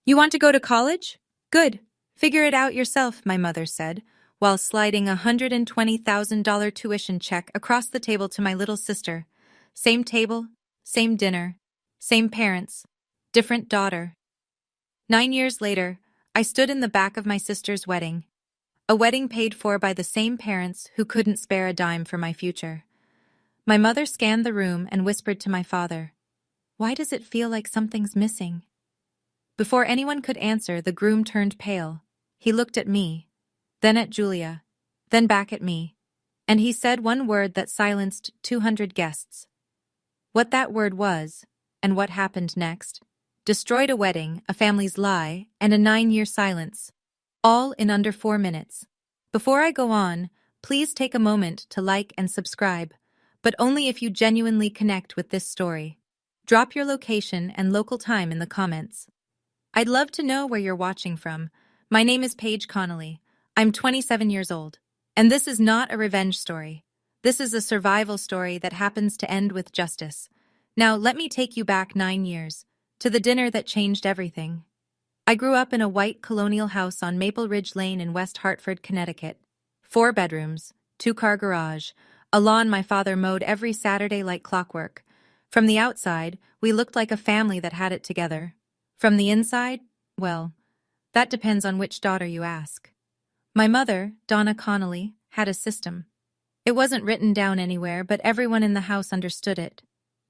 You want to go to college? Good. Figure it out yourself, my mother said, while sliding a $120,000 tuition check across the table to my little sister. Same table, same dinner, same parents, different daughter. 9 years later, I stood in the back of my sister's wedding. A wedding paid for by the same parents who couldn't spare a dime for my future. My mother scanned the room and whispered to my father, "Why does it feel like something's missing?" Before anyone could answer, the groom turned pale. He looked at me, then at Julia, then back at me, and he said one word that silenced 200 guests. What that word was, and what happened next, destroyed a wedding, a family's lie, and a 9-year silence, all in under 4 minutes. Before I go on, please take a moment to like and subscribe, but only if you genuinely connect with this story. Drop your location and local time in the comments. I'd love to know where you're watching from. My name is Paige Connelly. I'm 27 years old. And this is not a revenge story. This is a survival story that happens to end with justice. Now, let me take you back 9 years, to the dinner that changed everything. I grew up in a white colonial house on Maple Ridge Lane in West Hartford, Connecticut. 4 bedrooms, 2-car garage, a lawn my father mowed every Saturday like clockwork. From the outside, we looked like a family that had it together. From the inside, well, that depends on which daughter you ask. My mother, Donna Connelly, had a system. It wasn't written down anywhere, but everyone in the house understood it.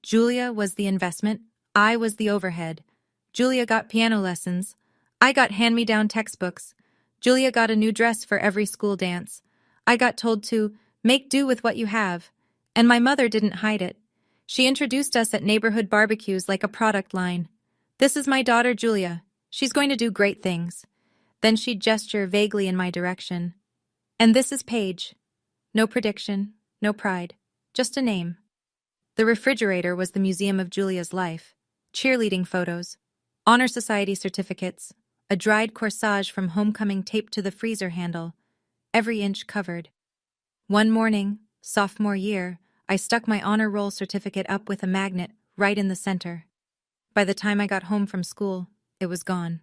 Julia was the investment, I was the overhead. Julia got piano lessons, I got hand-me-down textbooks. Julia got a new dress for every school dance. I got told to make do with what you have, and my mother didn't hide it. She introduced us at neighborhood barbecues like a product line. "This is my daughter Julia. She's going to do great things." Then she'd gesture vaguely in my direction. "And this is Paige." No prediction, no pride, just a name. The refrigerator was the museum of Julia's life. Cheerleading photos, honor society certificates, a dried corsage from homecoming taped to the freezer handle, every inch covered. One morning, sophomore year, I stuck my honor roll certificate up with a magnet right in the center. By the time I got home from school, it was gone.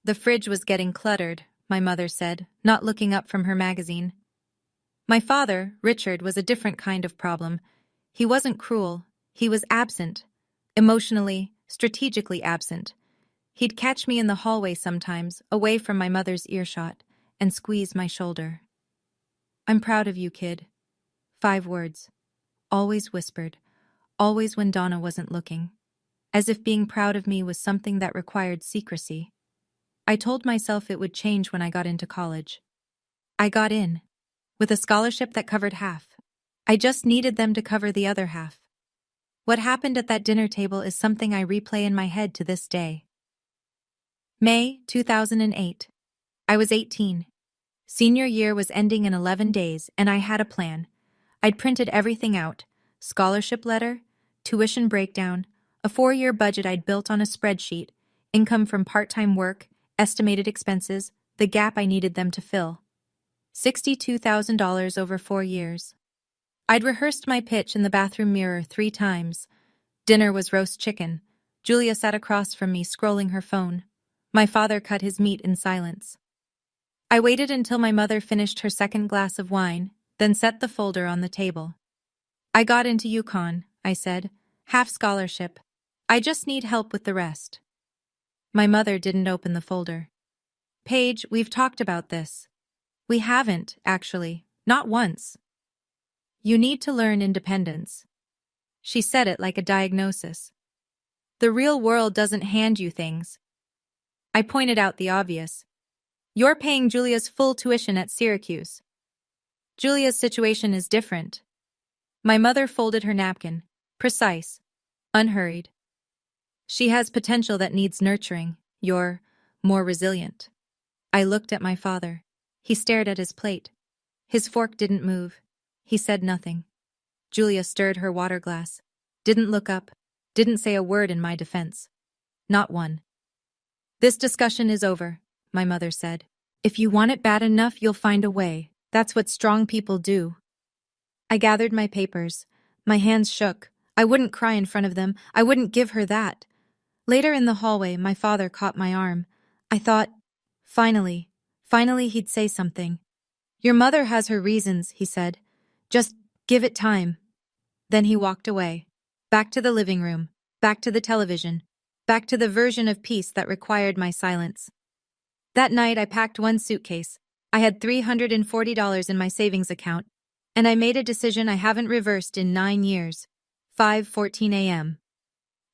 The fridge was getting cluttered, my mother said, not looking up from her magazine. My father, Richard, was a different kind of problem. He wasn't cruel, he was absent. Emotionally, strategically absent. He'd catch me in the hallway sometimes, away from my mother's earshot, and squeeze my shoulder. "I'm proud of you, kid." 5 words. Always whispered, always when Donna wasn't looking. As if being proud of me was something that required secrecy. I told myself it would change when I got into college. I got in, with a scholarship that covered half. I just needed them to cover the other half. What happened at that dinner table is something I replay in my head to this day. May 2008. I was 18. Senior year was ending in 11 days, and I had a plan. I'd printed everything out: scholarship letter, tuition breakdown, a 4-year budget I'd built on a spreadsheet, income from part-time work, estimated expenses, the gap I needed them to fill. $62,000 over 4 years. I'd rehearsed my pitch in the bathroom mirror 3 times. Dinner was roast chicken. Julia sat across from me, scrolling her phone. My father cut his meat in silence. I waited until my mother finished her second glass of wine, then set the folder on the table. "I got into UConn," I said. "Half scholarship. I just need help with the rest." My mother didn't open the folder. "Paige, we've talked about this." "We haven't, actually. Not once." "You need to learn independence." She said it like a diagnosis. "The real world doesn't hand you things." I pointed out the obvious. "You're paying Julia's full tuition at Syracuse. Julia's situation is different." My mother folded her napkin. Precise. Unhurried. "She has potential that needs nurturing. You're more resilient." I looked at my father. He stared at his plate. His fork didn't move. He said nothing. Julia stirred her water glass. Didn't look up. Didn't say a word in my defense. Not one. "This discussion is over," my mother said. "If you want it bad enough, you'll find a way. That's what strong people do." I gathered my papers. My hands shook. I wouldn't cry in front of them. I wouldn't give her that. Later in the hallway, my father caught my arm. I thought, finally he'd say something. Your mother has her reasons, he said. Just give it time. Then he walked away. Back to the living room. Back to the television. Back to the version of peace that required my silence. That night I packed one suitcase. I had $340 in my savings account, and I made a decision I haven't reversed in 9 years. 5:14 a.m.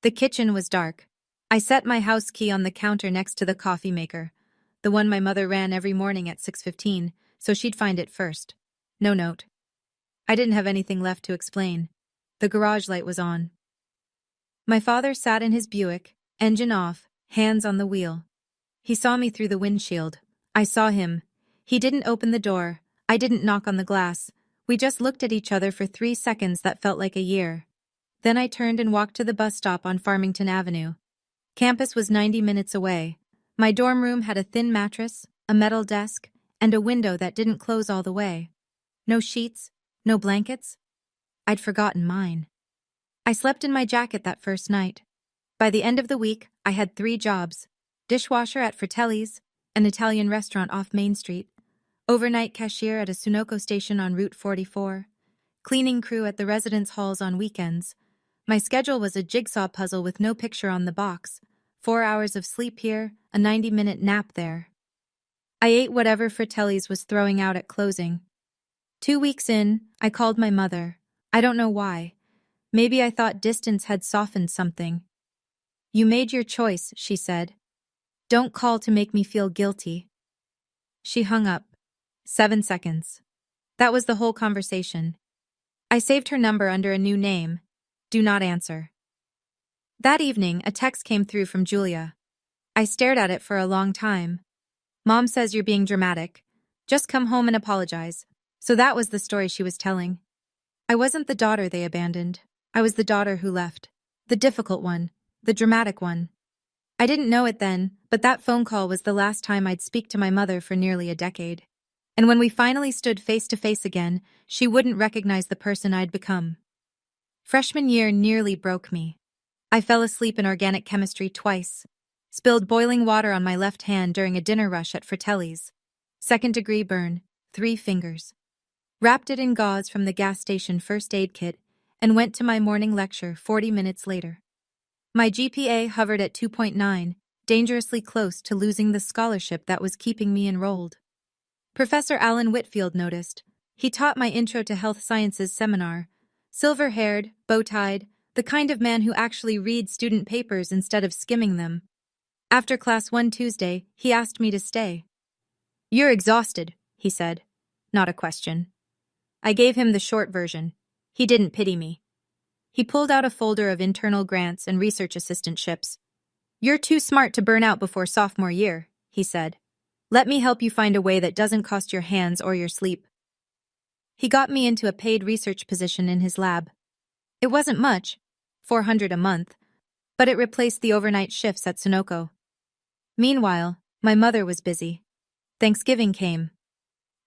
The kitchen was dark. I set my house key on the counter next to the coffee maker, the one my mother ran every morning at 6:15, so she'd find it first. No note. I didn't have anything left to explain. The garage light was on. My father sat in his Buick, engine off, hands on the wheel. He saw me through the windshield. I saw him. He didn't open the door. I didn't knock on the glass. We just looked at each other for 3 seconds that felt like a year. Then I turned and walked to the bus stop on Farmington Avenue. Campus was 90 minutes away. My dorm room had a thin mattress, a metal desk, and a window that didn't close all the way. No sheets, no blankets. I'd forgotten mine. I slept in my jacket that first night. By the end of the week, I had 3 jobs: dishwasher at Fratelli's, an Italian restaurant off Main Street, overnight cashier at a Sunoco station on Route 44, cleaning crew at the residence halls on weekends. My schedule was a jigsaw puzzle with no picture on the box. 4 hours of sleep here, a 90-minute nap there. I ate whatever Fratelli's was throwing out at closing. 2 weeks in, I called my mother. I don't know why. Maybe I thought distance had softened something. You made your choice, she said. Don't call to make me feel guilty. She hung up. 7 seconds. That was the whole conversation. I saved her number under a new name. Do not answer. That evening, a text came through from Julia. I stared at it for a long time. Mom says you're being dramatic. Just come home and apologize. So that was the story she was telling. I wasn't the daughter they abandoned. I was the daughter who left. The difficult one. The dramatic one. I didn't know it then, but that phone call was the last time I'd speak to my mother for nearly a decade. And when we finally stood face to face again, she wouldn't recognize the person I'd become. Freshman year nearly broke me. I fell asleep in organic chemistry twice. Spilled boiling water on my left hand during a dinner rush at Fratelli's. 2nd-degree burn, 3 fingers. Wrapped it in gauze from the gas station first aid kit and went to my morning lecture 40 minutes later. My GPA hovered at 2.9, dangerously close to losing the scholarship that was keeping me enrolled. Professor Alan Whitfield noticed. He taught my Intro to Health Sciences seminar. Silver-haired, bow-tied, the kind of man who actually reads student papers instead of skimming them. After class one Tuesday, he asked me to stay. You're exhausted, he said. Not a question. I gave him the short version. He didn't pity me. He pulled out a folder of internal grants and research assistantships. You're too smart to burn out before sophomore year, he said. Let me help you find a way that doesn't cost your hands or your sleep. He got me into a paid research position in his lab. It wasn't much, $400 a month, but it replaced the overnight shifts at Sunoco. Meanwhile, my mother was busy. Thanksgiving came.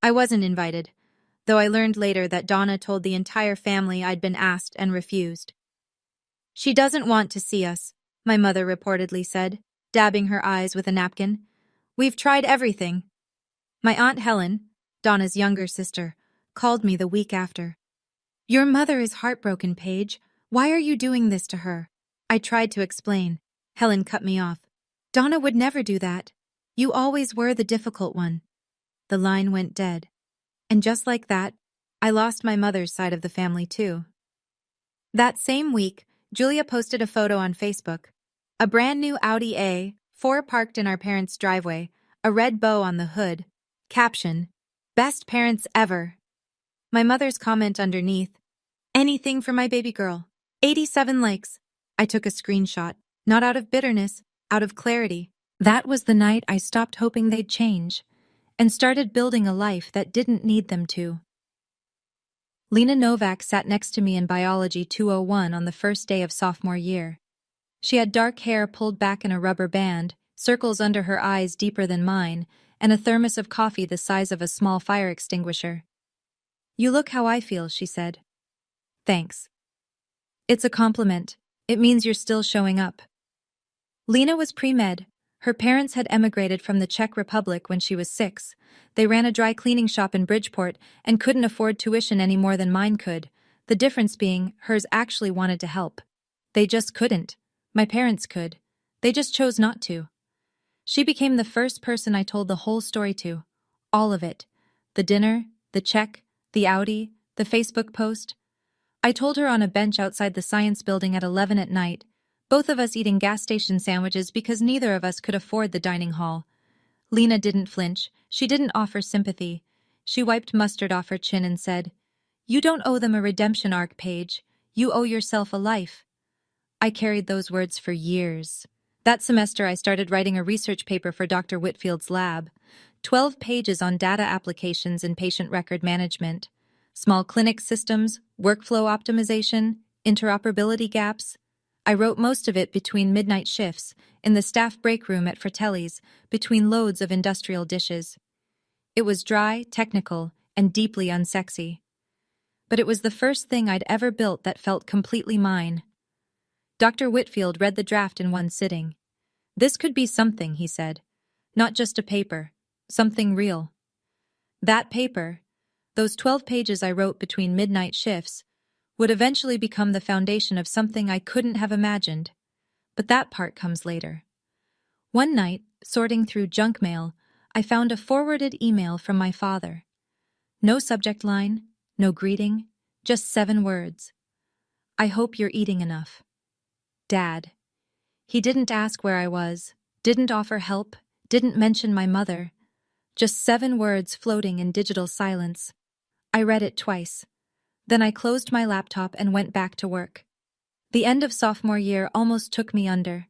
I wasn't invited, though I learned later that Donna told the entire family I'd been asked and refused. She doesn't want to see us, my mother reportedly said, dabbing her eyes with a napkin. We've tried everything. My Aunt Helen, Donna's younger sister, called me the week after. Your mother is heartbroken, Paige. Why are you doing this to her? I tried to explain. Helen cut me off. Donna would never do that. You always were the difficult one. The line went dead. And just like that, I lost my mother's side of the family too. That same week, Julia posted a photo on Facebook. A brand new Audi A4 parked in our parents' driveway, a red bow on the hood. Caption, Best parents ever. My mother's comment underneath, anything for my baby girl. 87 likes. I took a screenshot, not out of bitterness, out of clarity. That was the night I stopped hoping they'd change and started building a life that didn't need them to. Lena Novak sat next to me in Biology 201 on the first day of sophomore year. She had dark hair pulled back in a rubber band, circles under her eyes deeper than mine, and a thermos of coffee the size of a small fire extinguisher. You look how I feel, she said. Thanks. It's a compliment. It means you're still showing up. Lena was pre-med, Her parents had emigrated from the Czech Republic when she was 6. They ran a dry cleaning shop in Bridgeport and couldn't afford tuition any more than mine could, the difference being hers actually wanted to help. They just couldn't. My parents could. They just chose not to. She became the first person I told the whole story to. All of it. The dinner, the check, the Audi, the Facebook post. I told her on a bench outside the science building at 11 at night, both of us eating gas station sandwiches because neither of us could afford the dining hall. Lena didn't flinch. She didn't offer sympathy. She wiped mustard off her chin and said, "You don't owe them a redemption arc, Paige. You owe yourself a life." I carried those words for years. That semester I started writing a research paper for Dr. Whitfield's lab. 12 pages on data applications and patient record management. Small clinic systems, workflow optimization, interoperability gaps. I wrote most of it between midnight shifts, in the staff break room at Fratelli's, between loads of industrial dishes. It was dry, technical, and deeply unsexy. But it was the first thing I'd ever built that felt completely mine. Dr. Whitfield read the draft in one sitting. "This could be something," he said. "Not just a paper. Something real." That paper, those 12 pages I wrote between midnight shifts, would eventually become the foundation of something I couldn't have imagined. But that part comes later. One night, sorting through junk mail, I found a forwarded email from my father. No subject line, no greeting, just 7 words. "I hope you're eating enough. Dad." He didn't ask where I was, didn't offer help, didn't mention my mother. Just 7 words floating in digital silence. I read it twice. Then I closed my laptop and went back to work. The end of sophomore year almost took me under.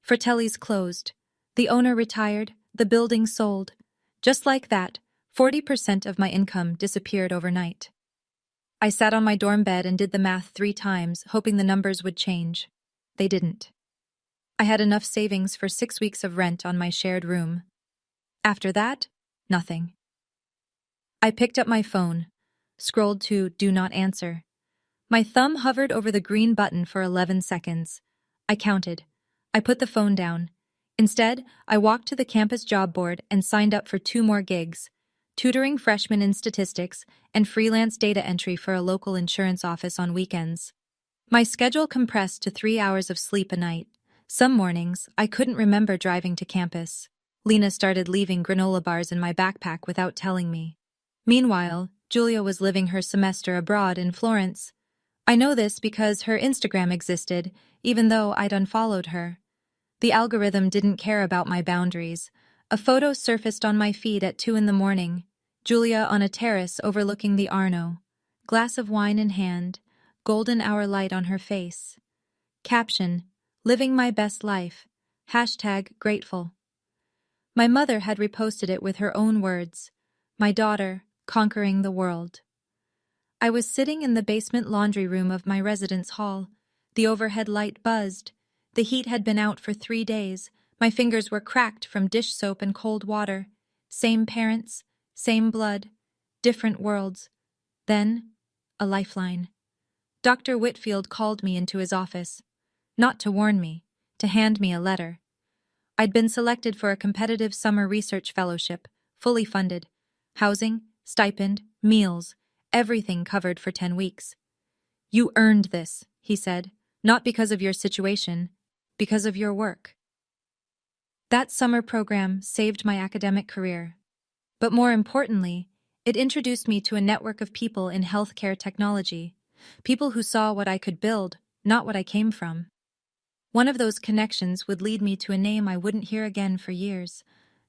Fratelli's closed. The owner retired, the building sold. Just like that, 40% of my income disappeared overnight. I sat on my dorm bed and did the math 3 times, hoping the numbers would change. They didn't. I had enough savings for 6 weeks of rent on my shared room. After that, nothing. I picked up my phone, scrolled to Do Not Answer. My thumb hovered over the green button for 11 seconds. I counted. I put the phone down. Instead, I walked to the campus job board and signed up for 2 more gigs: tutoring freshmen in statistics and freelance data entry for a local insurance office on weekends. My schedule compressed to 3 hours of sleep a night. Some mornings, I couldn't remember driving to campus. Lena started leaving granola bars in my backpack without telling me. Meanwhile, Julia was living her semester abroad in Florence. I know this because her Instagram existed, even though I'd unfollowed her. The algorithm didn't care about my boundaries. A photo surfaced on my feed at 2 in the morning. Julia on a terrace overlooking the Arno. Glass of wine in hand, golden hour light on her face. Caption: "Living my best life. #grateful." My mother had reposted it with her own words. "My daughter, conquering the world." I was sitting in the basement laundry room of my residence hall. The overhead light buzzed. The heat had been out for 3 days. My fingers were cracked from dish soap and cold water. Same parents, same blood, different worlds. Then, a lifeline. Dr. Whitfield called me into his office. Not to warn me, to hand me a letter. I'd been selected for a competitive summer research fellowship, fully funded. Housing, stipend, meals, everything covered for 10 weeks. "You earned this," he said, "not because of your situation, because of your work." That summer program saved my academic career. But more importantly, it introduced me to a network of people in healthcare technology, people who saw what I could build, not what I came from. One of those connections would lead me to a name I wouldn't hear again for years,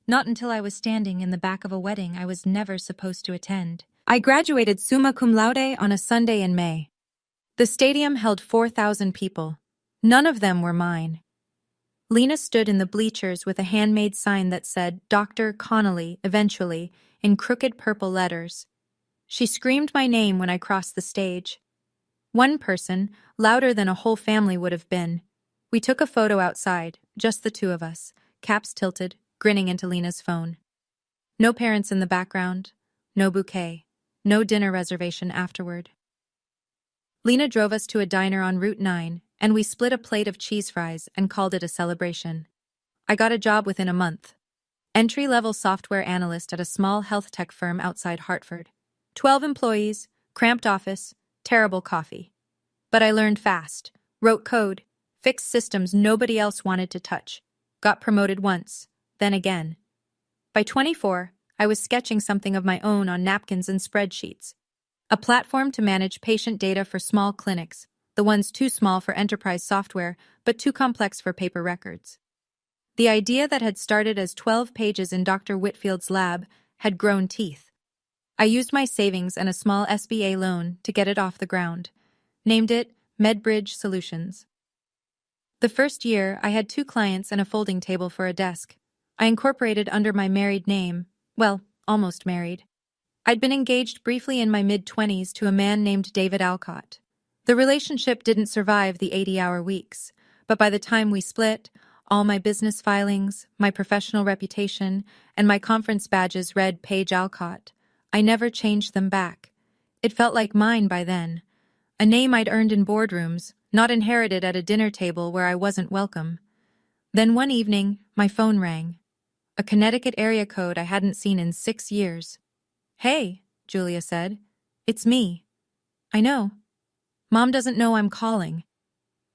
not until I was standing in the back of a wedding I was never supposed to attend. I graduated summa cum laude on a Sunday in May. The stadium held 4,000 people. None of them were mine. Lena stood in the bleachers with a handmade sign that said Dr. Connelly, eventually, in crooked purple letters. She screamed my name when I crossed the stage. One person, louder than a whole family would have been. We took a photo outside, just the 2 of us, caps tilted, grinning into Lena's phone. No parents in the background, no bouquet, no dinner reservation afterward. Lena drove us to a diner on Route 9, and we split a plate of cheese fries and called it a celebration. I got a job within a month. Entry-level software analyst at a small health tech firm outside Hartford. 12 employees, cramped office, terrible coffee. But I learned fast, wrote code, fixed systems nobody else wanted to touch, got promoted once, then again. By 24, I was sketching something of my own on napkins and spreadsheets. A platform to manage patient data for small clinics, the ones too small for enterprise software, but too complex for paper records. The idea that had started as 12 pages in Dr. Whitfield's lab had grown teeth. I used my savings and a small SBA loan to get it off the ground. Named it MedBridge Solutions. The first year, I had 2 clients and a folding table for a desk. I incorporated under my married name, well, almost married. I'd been engaged briefly in my mid-20s to a man named David Alcott. The relationship didn't survive the 80-hour weeks, but by the time we split, all my business filings, my professional reputation, and my conference badges read Paige Alcott. I never changed them back. It felt like mine by then. A name I'd earned in boardrooms, not inherited at a dinner table where I wasn't welcome. Then one evening, my phone rang. A Connecticut area code I hadn't seen in 6 years. "Hey," Julia said. "It's me." "I know. Mom doesn't know I'm calling."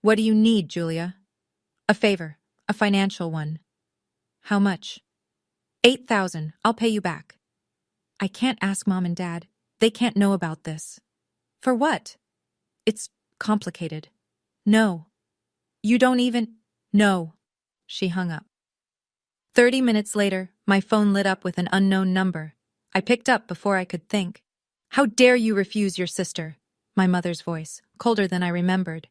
"What do you need, Julia?" "A favor, a financial one." "How much?" $8,000. I'll pay you back." "I can't ask Mom and Dad. They can't know about this." "For what?" "It's complicated." "No." "You don't even—" "No." She hung up. 30 minutes later, my phone lit up with an unknown number. I picked up before I could think. "How dare you refuse your sister?" My mother's voice, colder than I remembered.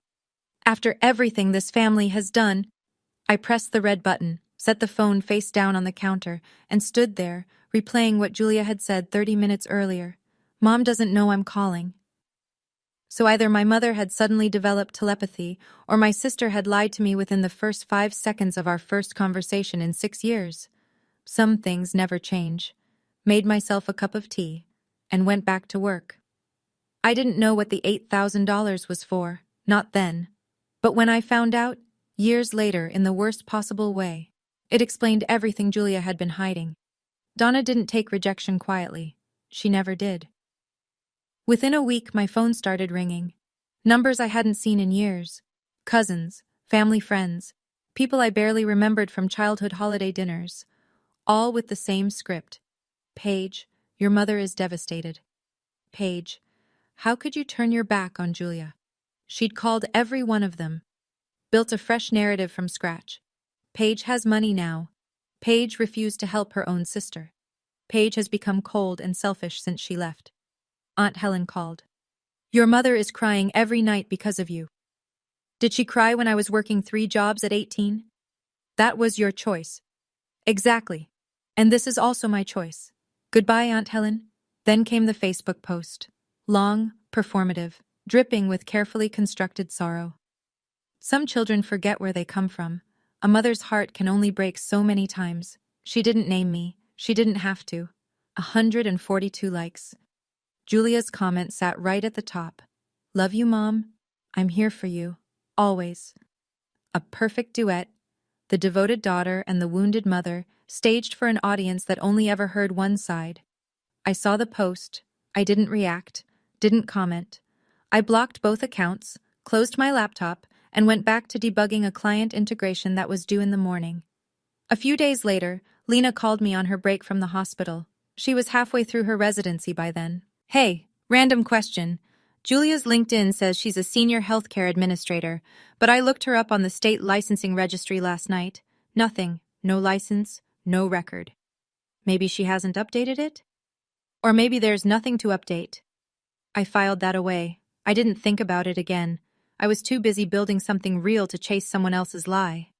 "After everything this family has done." I pressed the red button, set the phone face down on the counter, and stood there, replaying what Julia had said 30 minutes earlier. "Mom doesn't know I'm calling." So either my mother had suddenly developed telepathy, or my sister had lied to me within the first 5 seconds of our first conversation in 6 years. Some things never change. Made myself a cup of tea, and went back to work. I didn't know what the $8,000 was for, not then. But when I found out, years later in the worst possible way, it explained everything Julia had been hiding. Donna didn't take rejection quietly. She never did. Within a week, my phone started ringing. Numbers I hadn't seen in years. Cousins, family friends, people I barely remembered from childhood holiday dinners. All with the same script. "Paige, your mother is devastated." "Paige, how could you turn your back on Julia?" She'd called every one of them. Built a fresh narrative from scratch. Paige has money now. Paige refused to help her own sister. Paige has become cold and selfish since she left. Aunt Helen called. "Your mother is crying every night because of you." "Did she cry when I was working 3 jobs at 18? "That was your choice." "Exactly. And this is also my choice. Goodbye, Aunt Helen." Then came the Facebook post. Long, performative, dripping with carefully constructed sorrow. Some children forget where they come from. A mother's heart can only break so many times. She didn't name me. She didn't have to. 142 likes. Julia's comment sat right at the top. "Love you, Mom. I'm here for you. Always." A perfect duet. The devoted daughter and the wounded mother, staged for an audience that only ever heard one side. I saw the post. I didn't react. Didn't comment. I blocked both accounts, closed my laptop, and went back to debugging a client integration that was due in the morning. A few days later, Lena called me on her break from the hospital. She was halfway through her residency by then. "Hey, random question. Julia's LinkedIn says she's a senior healthcare administrator, but I looked her up on the state licensing registry last night. Nothing. No license, no record. Maybe she hasn't updated it? Or maybe there's nothing to update." I filed that away. I didn't think about it again. I was too busy building something real to chase someone else's lie.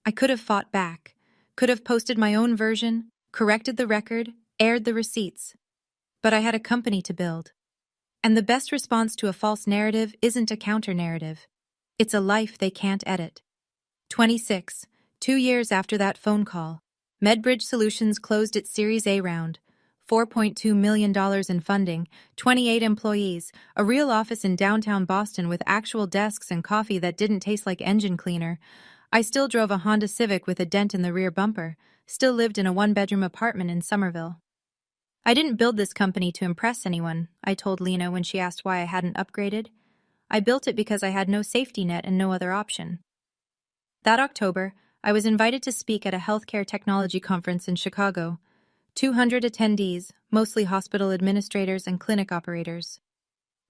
I could have fought back. Could have posted my own version, corrected the record, aired the receipts. But I had a company to build. And the best response to a false narrative isn't a counter-narrative. It's a life they can't edit. 26. 2 years after that phone call, MedBridge Solutions closed its Series A round. $4.2 million in funding, 28 employees, a real office in downtown Boston with actual desks and coffee that didn't taste like engine cleaner. I still drove a Honda Civic with a dent in the rear bumper, still lived in a one-bedroom apartment in Somerville. I didn't build this company to impress anyone, I told Lena when she asked why I hadn't upgraded. I built it because I had no safety net and no other option. That October, I was invited to speak at a healthcare technology conference in Chicago. 200 attendees, mostly hospital administrators and clinic operators.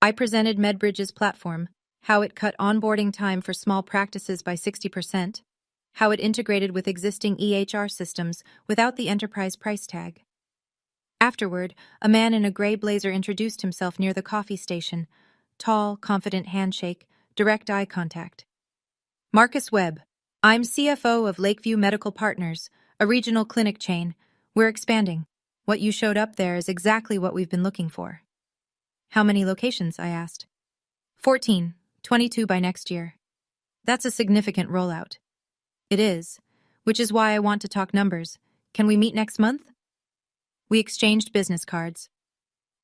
I presented MedBridge's platform, how it cut onboarding time for small practices by 60%, how it integrated with existing EHR systems without the enterprise price tag. Afterward, a man in a gray blazer introduced himself near the coffee station. Tall, confident handshake, direct eye contact. Marcus Webb. I'm CFO of Lakeview Medical Partners, a regional clinic chain. We're expanding. What you showed up there is exactly what we've been looking for. How many locations? I asked. 14, 22 by next year. That's a significant rollout. It is, which is why I want to talk numbers. Can we meet next month? We exchanged business cards.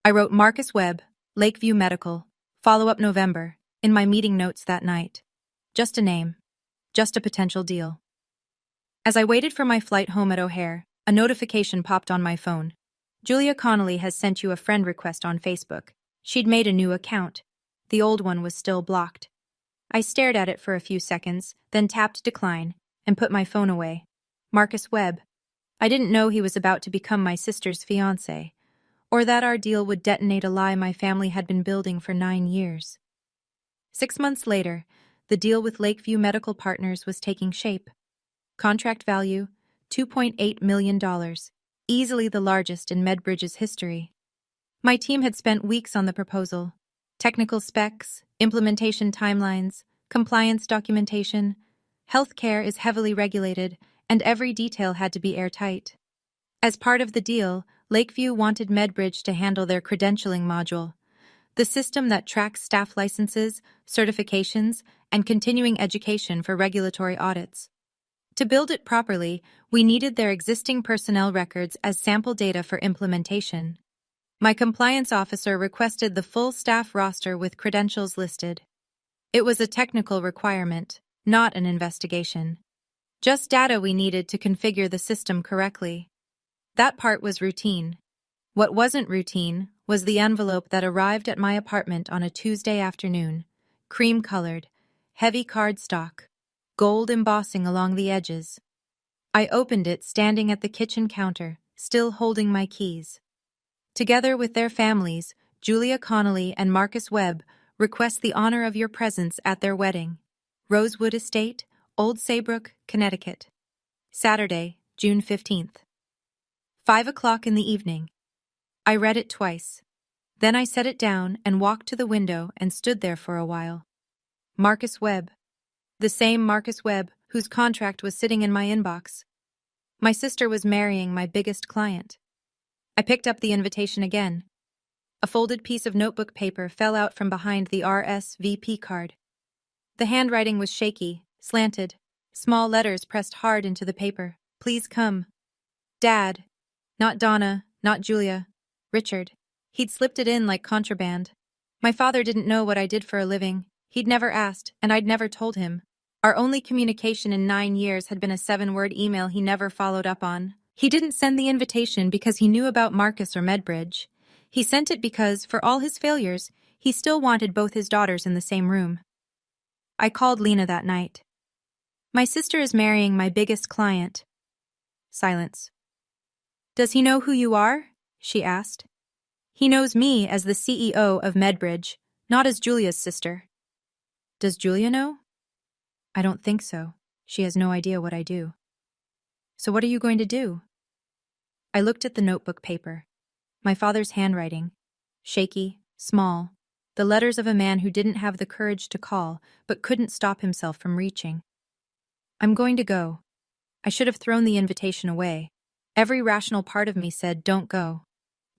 I wrote Marcus Webb, Lakeview Medical, follow-up November, in my meeting notes that night. Just a name. Just a potential deal. As I waited for my flight home at O'Hare, a notification popped on my phone. Julia Connelly has sent you a friend request on Facebook. She'd made a new account. The old one was still blocked. I stared at it for a few seconds, then tapped decline, and put my phone away. Marcus Webb. I didn't know he was about to become my sister's fiancé, or that our deal would detonate a lie my family had been building for 9 years. 6 months later, the deal with Lakeview Medical Partners was taking shape. Contract value, $2.8 million, easily the largest in MedBridge's history. My team had spent weeks on the proposal. Technical specs, implementation timelines, compliance documentation. Healthcare is heavily regulated, and every detail had to be airtight. As part of the deal, Lakeview wanted MedBridge to handle their credentialing module, the system that tracks staff licenses, certifications, and continuing education for regulatory audits. To build it properly, we needed their existing personnel records as sample data for implementation. My compliance officer requested the full staff roster with credentials listed. It was a technical requirement, not an investigation. Just data we needed to configure the system correctly. That part was routine. What wasn't routine was the envelope that arrived at my apartment on a Tuesday afternoon, cream-colored, heavy cardstock, gold embossing along the edges. I opened it standing at the kitchen counter, still holding my keys. Together with their families, Julia Connelly and Marcus Webb request the honor of your presence at their wedding. Rosewood Estate, Old Saybrook, Connecticut. Saturday, June 15th. 5 o'clock in the evening. I read it twice. Then I set it down and walked to the window and stood there for a while. Marcus Webb. The same Marcus Webb whose contract was sitting in my inbox. My sister was marrying my biggest client. I picked up the invitation again. A folded piece of notebook paper fell out from behind the RSVP card. The handwriting was shaky, slanted, small letters pressed hard into the paper. Please come. Dad. Not Donna, not Julia. Richard. He'd slipped it in like contraband. My father didn't know what I did for a living. He'd never asked, and I'd never told him. Our only communication in 9 years had been a 7-word email he never followed up on. He didn't send the invitation because he knew about Marcus or MedBridge. He sent it because, for all his failures, he still wanted both his daughters in the same room. I called Lena that night. My sister is marrying my biggest client. Silence. Does he know who you are? She asked. He knows me as the CEO of MedBridge, not as Julia's sister. Does Julia know? I don't think so. She has no idea what I do. So what are you going to do? I looked at the notebook paper. My father's handwriting. Shaky, small. The letters of a man who didn't have the courage to call, but couldn't stop himself from reaching. I'm going to go. I should have thrown the invitation away. Every rational part of me said, don't go.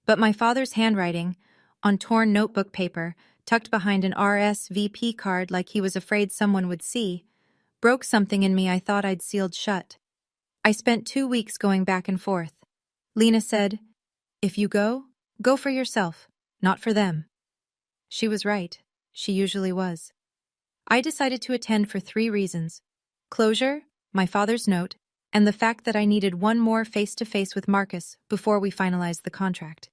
But my father's handwriting, on torn notebook paper, tucked behind an RSVP card like he was afraid someone would see, broke something in me I thought I'd sealed shut. I spent 2 weeks going back and forth. Lena said, if you go, go for yourself, not for them. She was right. She usually was. I decided to attend for 3 reasons. Closure, my father's note, and the fact that I needed one more face-to-face with Marcus before we finalized the contract.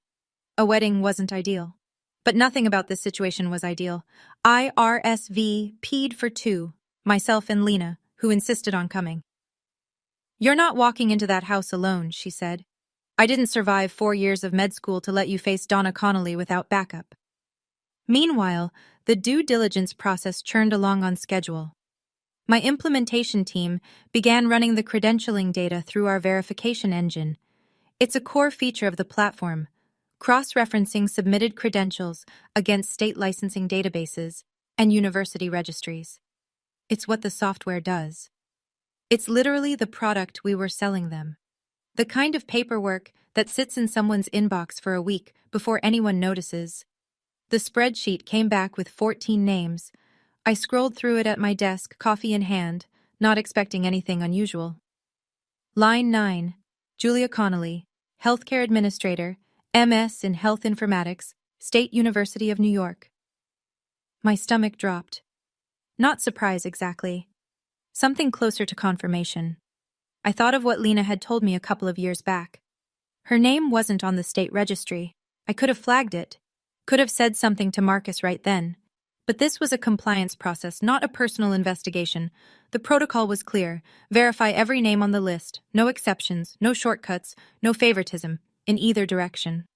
A wedding wasn't ideal. But nothing about this situation was ideal. I RSVP'd for two, myself and Lena, who insisted on coming. "You're not walking into that house alone," she said. "I didn't survive 4 years of med school to let you face Donna Connelly without backup." Meanwhile, the due diligence process churned along on schedule. My implementation team began running the credentialing data through our verification engine. It's a core feature of the platform, cross-referencing submitted credentials against state licensing databases and university registries. It's what the software does. It's literally the product we were selling them. The kind of paperwork that sits in someone's inbox for a week before anyone notices. The spreadsheet came back with 14 names. I scrolled through it at my desk, coffee in hand, not expecting anything unusual. Line 9, Julia Connelly, Healthcare Administrator, MS in Health Informatics, State University of New York. My stomach dropped. Not surprise exactly. Something closer to confirmation. I thought of what Lena had told me a couple of years back. Her name wasn't on the state registry. I could have flagged it. Could have said something to Marcus right then. But this was a compliance process, not a personal investigation. The protocol was clear. Verify every name on the list. No exceptions, no shortcuts, no favoritism, in either direction.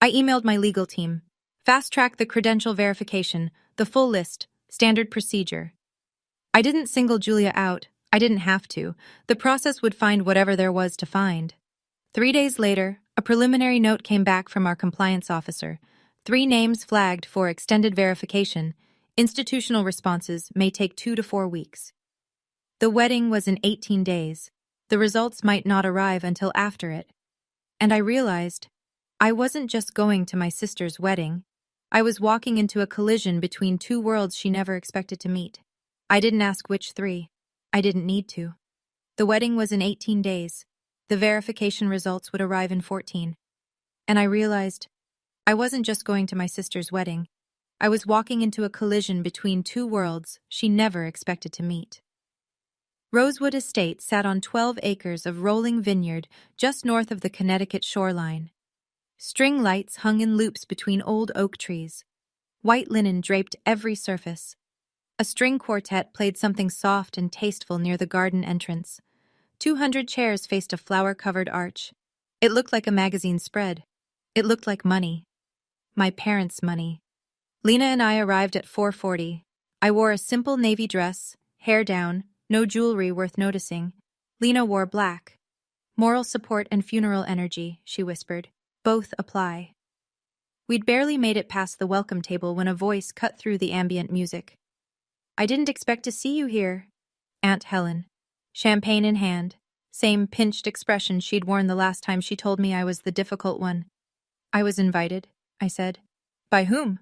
I emailed my legal team. Fast-track the credential verification, the full list, standard procedure. I didn't single Julia out. I didn't have to. The process would find whatever there was to find. 3 days later, a preliminary note came back from our compliance officer. 3 names flagged for extended verification. Institutional responses may take 2 to 4 weeks. The wedding was in 18 days. The results might not arrive until after it. And I realized I wasn't just going to my sister's wedding. I was walking into a collision between 2 worlds she never expected to meet. I didn't ask which 3. I didn't need to. The wedding was in 18 days. The verification results would arrive in 14. And I realized I wasn't just going to my sister's wedding. I was walking into a collision between 2 worlds she never expected to meet. Rosewood Estate sat on 12 acres of rolling vineyard just north of the Connecticut shoreline. String lights hung in loops between old oak trees. White linen draped every surface. A string quartet played something soft and tasteful near the garden entrance. 200 chairs faced a flower-covered arch. It looked like a magazine spread. It looked like money. My parents' money. Lena and I arrived at 4:40. I wore a simple navy dress, hair down, no jewelry worth noticing. Lena wore black. "Moral support and funeral energy," she whispered. "Both apply." We'd barely made it past the welcome table when a voice cut through the ambient music. "I didn't expect to see you here." Aunt Helen. Champagne in hand. Same pinched expression she'd worn the last time she told me I was the difficult one. "I was invited," I said. "By whom?"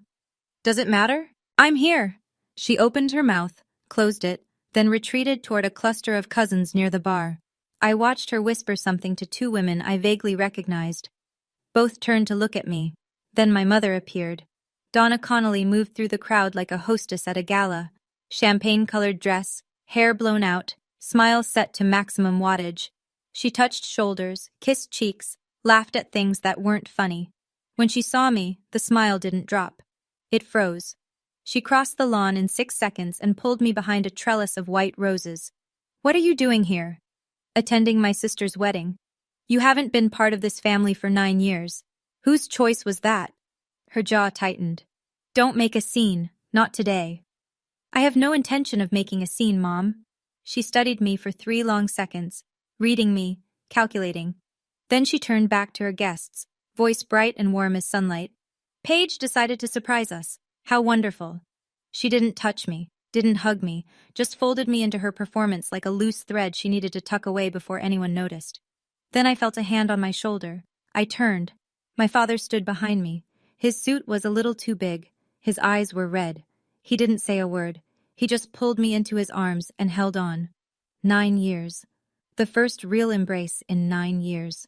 "Does it matter? I'm here." She opened her mouth, closed it, then retreated toward a cluster of cousins near the bar. I watched her whisper something to 2 women I vaguely recognized. Both turned to look at me. Then my mother appeared. Donna Connelly moved through the crowd like a hostess at a gala. Champagne-colored dress, hair blown out, smile set to maximum wattage. She touched shoulders, kissed cheeks, laughed at things that weren't funny. When she saw me, the smile didn't drop. It froze. She crossed the lawn in 6 seconds and pulled me behind a trellis of white roses. "What are you doing here?" "Attending my sister's wedding." "You haven't been part of this family for 9 years. Whose choice was that?" Her jaw tightened. "Don't make a scene, not today." "I have no intention of making a scene, Mom." She studied me for 3 long seconds, reading me, calculating. Then she turned back to her guests, voice bright and warm as sunlight. "Paige decided to surprise us. How wonderful." She didn't touch me, didn't hug me, just folded me into her performance like a loose thread she needed to tuck away before anyone noticed. Then I felt a hand on my shoulder. I turned. My father stood behind me. His suit was a little too big. His eyes were red. He didn't say a word. He just pulled me into his arms and held on. 9 years. The first real embrace in 9 years.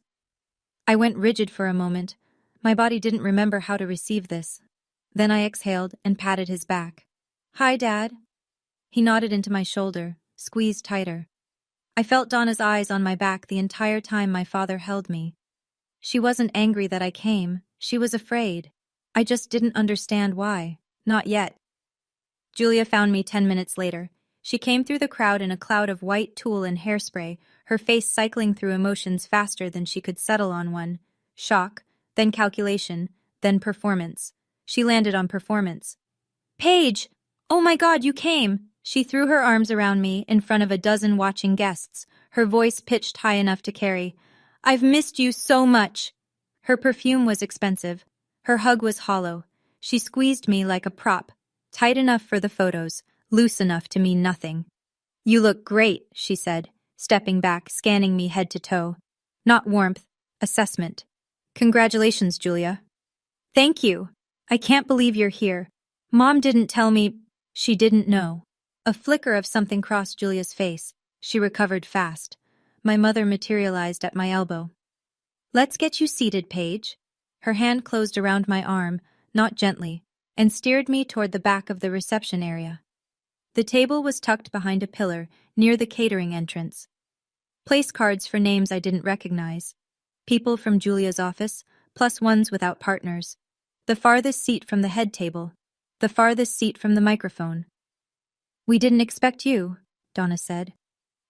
I went rigid for a moment. My body didn't remember how to receive this. Then I exhaled and patted his back. "Hi, Dad." He nodded into my shoulder, squeezed tighter. I felt Donna's eyes on my back the entire time my father held me. She wasn't angry that I came, she was afraid. I just didn't understand why. Not yet. Julia found me 10 minutes later. She came through the crowd in a cloud of white tulle and hairspray, her face cycling through emotions faster than she could settle on one. Shock, then calculation, then performance. She landed on performance. Paige! Oh my God, you came! She threw her arms around me in front of a dozen watching guests, her voice pitched high enough to carry. I've missed you so much! Her perfume was expensive. Her hug was hollow. She squeezed me like a prop, tight enough for the photos, loose enough to mean nothing. You look great, she said, stepping back, scanning me head to toe. Not warmth, assessment. Congratulations, Julia. Thank you. I can't believe you're here. Mom didn't tell me. She didn't know. A flicker of something crossed Julia's face. She recovered fast. My mother materialized at my elbow. Let's get you seated, Paige. Her hand closed around my arm, not gently, and steered me toward the back of the reception area. The table was tucked behind a pillar, near the catering entrance. Place cards for names I didn't recognize. People from Julia's office, plus ones without partners. The farthest seat from the head table. The farthest seat from the microphone. We didn't expect you, Donna said.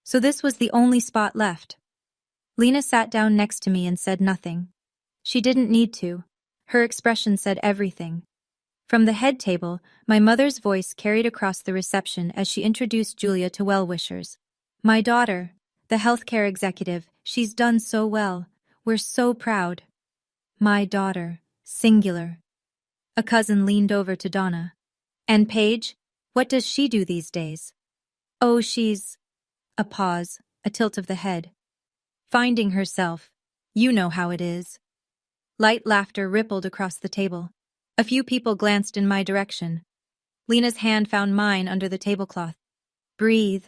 So this was the only spot left. Lena sat down next to me and said nothing. She didn't need to. Her expression said everything. From the head table, my mother's voice carried across the reception as she introduced Julia to well-wishers. My daughter, the healthcare executive, she's done so well. We're so proud. My daughter, singular. A cousin leaned over to Donna. And Paige, what does she do these days? Oh, she's... A pause, a tilt of the head. Finding herself. You know how it is. Light laughter rippled across the table. A few people glanced in my direction. Lena's hand found mine under the tablecloth. Breathe.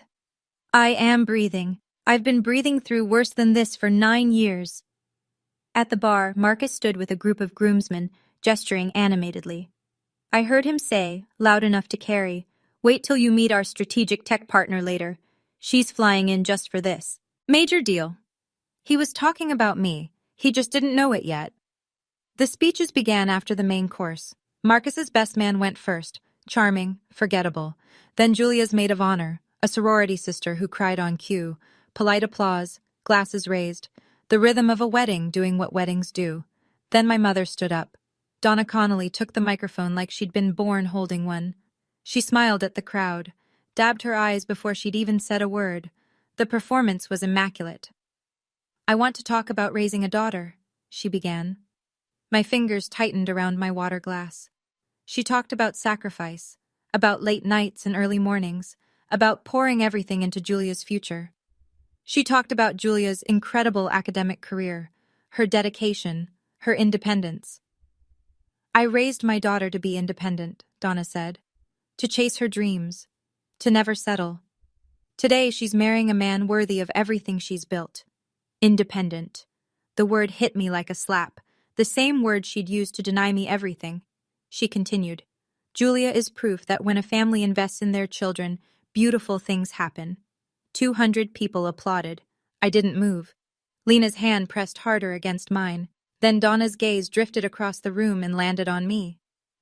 I am breathing. I've been breathing through worse than this for 9 years. At the bar, Marcus stood with a group of groomsmen, gesturing animatedly. I heard him say, loud enough to carry, wait till you meet our strategic tech partner later. She's flying in just for this. Major deal. He was talking about me. He just didn't know it yet. The speeches began after the main course. Marcus's best man went first, charming, forgettable. Then Julia's maid of honor, a sorority sister who cried on cue, polite applause, glasses raised, the rhythm of a wedding doing what weddings do. Then my mother stood up. Donna Connelly took the microphone like she'd been born holding one. She smiled at the crowd, dabbed her eyes before she'd even said a word. The performance was immaculate. I want to talk about raising a daughter, she began. My fingers tightened around my water glass. She talked about sacrifice, about late nights and early mornings, about pouring everything into Julia's future. She talked about Julia's incredible academic career, her dedication, her independence. I raised my daughter to be independent, Donna said, to chase her dreams, to never settle. Today she's marrying a man worthy of everything she's built. Independent. The word hit me like a slap, the same word she'd used to deny me everything. She continued, Julia is proof that when a family invests in their children, beautiful things happen. 200 people applauded. I didn't move. Lena's hand pressed harder against mine. Then Donna's gaze drifted across the room and landed on me.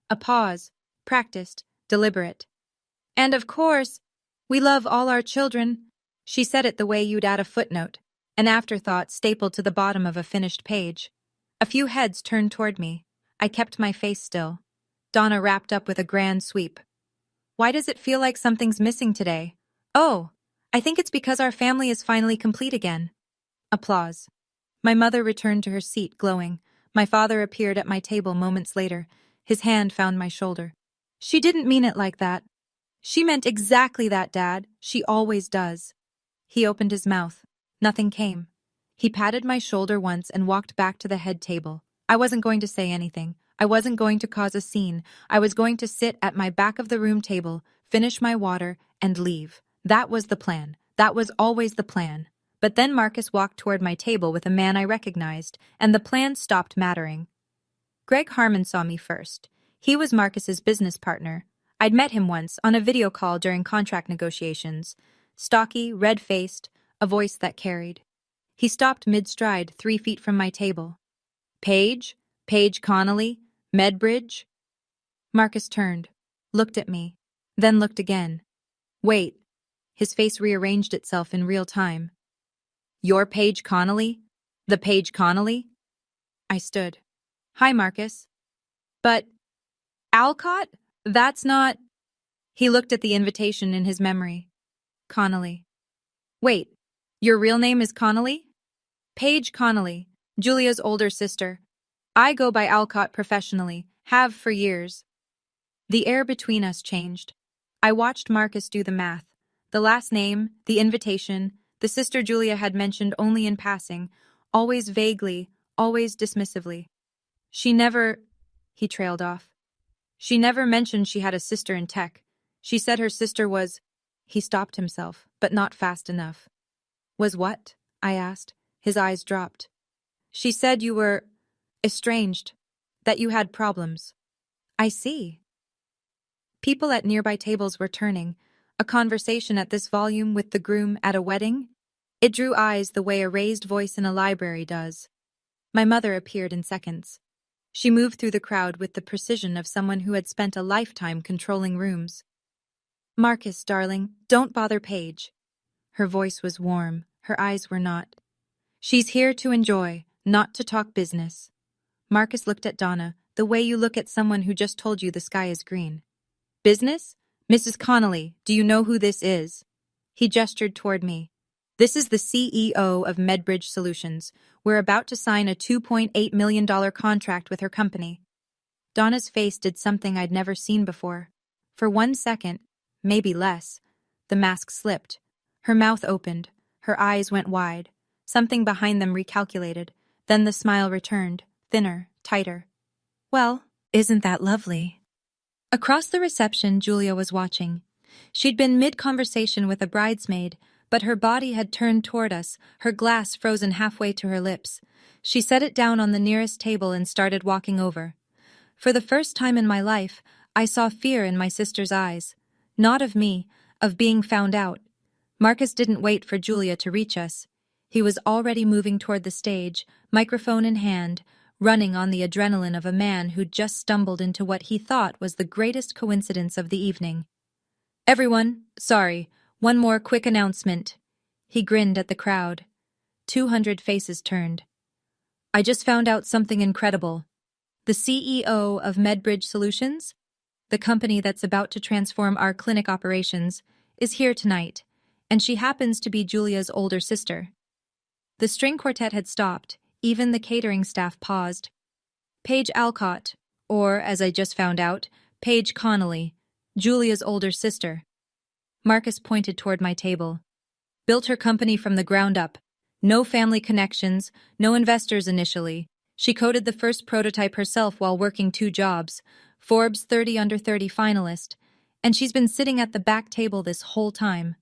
A pause, practiced, deliberate. And of course, we love all our children. She said it the way you'd add a footnote, an afterthought stapled to the bottom of a finished page. A few heads turned toward me. I kept my face still. Donna wrapped up with a grand sweep. Why does it feel like something's missing today? Oh, I think it's because our family is finally complete again. Applause. My mother returned to her seat, glowing. My father appeared at my table moments later. His hand found my shoulder. She didn't mean it like that. She meant exactly that, Dad. She always does. He opened his mouth. Nothing came. He patted my shoulder once and walked back to the head table. I wasn't going to say anything. I wasn't going to cause a scene. I was going to sit at my back of the room table, finish my water, and leave. That was the plan. That was always the plan. But then Marcus walked toward my table with a man I recognized, and the plan stopped mattering. Greg Harmon saw me first. He was Marcus's business partner. I'd met him once on a video call during contract negotiations. Stocky, red-faced, a voice that carried. He stopped mid-stride 3 feet from my table. Paige? Paige Connelly? Medbridge? Marcus turned, looked at me, then looked again. Wait. His face rearranged itself in real time. You're Paige Connelly? The Paige Connelly? I stood. Hi, Marcus. But Alcott? That's not... He looked at the invitation in his memory. Connelly. Wait, your real name is Connelly? Paige Connelly, Julia's older sister. I go by Alcott professionally, have for years. The air between us changed. I watched Marcus do the math. The last name, the invitation, the sister Julia had mentioned only in passing, always vaguely, always dismissively. She never... He trailed off. She never mentioned she had a sister in tech. She said her sister was... He stopped himself, but not fast enough. Was what? I asked. His eyes dropped. She said you were... estranged. That you had problems. I see. People at nearby tables were turning. A conversation at this volume with the groom at a wedding? It drew eyes the way a raised voice in a library does. My mother appeared in seconds. She moved through the crowd with the precision of someone who had spent a lifetime controlling rooms. Marcus, darling, don't bother Paige. Her voice was warm, her eyes were not. She's here to enjoy, not to talk business. Marcus looked at Donna, the way you look at someone who just told you the sky is green. Business? Mrs. Connelly, do you know who this is? He gestured toward me. This is the CEO of Medbridge Solutions. We're about to sign a $2.8 million contract with her company. Donna's face did something I'd never seen before. For 1 second, maybe less, the mask slipped. Her mouth opened. Her eyes went wide. Something behind them recalculated. Then the smile returned, thinner, tighter. Well, isn't that lovely? Across the reception, Julia was watching. She'd been mid-conversation with a bridesmaid, but her body had turned toward us, her glass frozen halfway to her lips. She set it down on the nearest table and started walking over. For the first time in my life, I saw fear in my sister's eyes. Not of me, of being found out. Marcus didn't wait for Julia to reach us. He was already moving toward the stage, microphone in hand, running on the adrenaline of a man who'd just stumbled into what he thought was the greatest coincidence of the evening. Everyone, sorry, one more quick announcement. He grinned at the crowd. 200 faces turned. I just found out something incredible. The CEO of Medbridge Solutions, the company that's about to transform our clinic operations, is here tonight, and she happens to be Julia's older sister. The string quartet had stopped. Even the catering staff paused. Paige Alcott, or, as I just found out, Paige Connelly, Julia's older sister. Marcus pointed toward my table. Built her company from the ground up. No family connections, no investors initially. She coded the first prototype herself while working 2 jobs, Forbes 30 Under 30 finalist, and she's been sitting at the back table this whole time.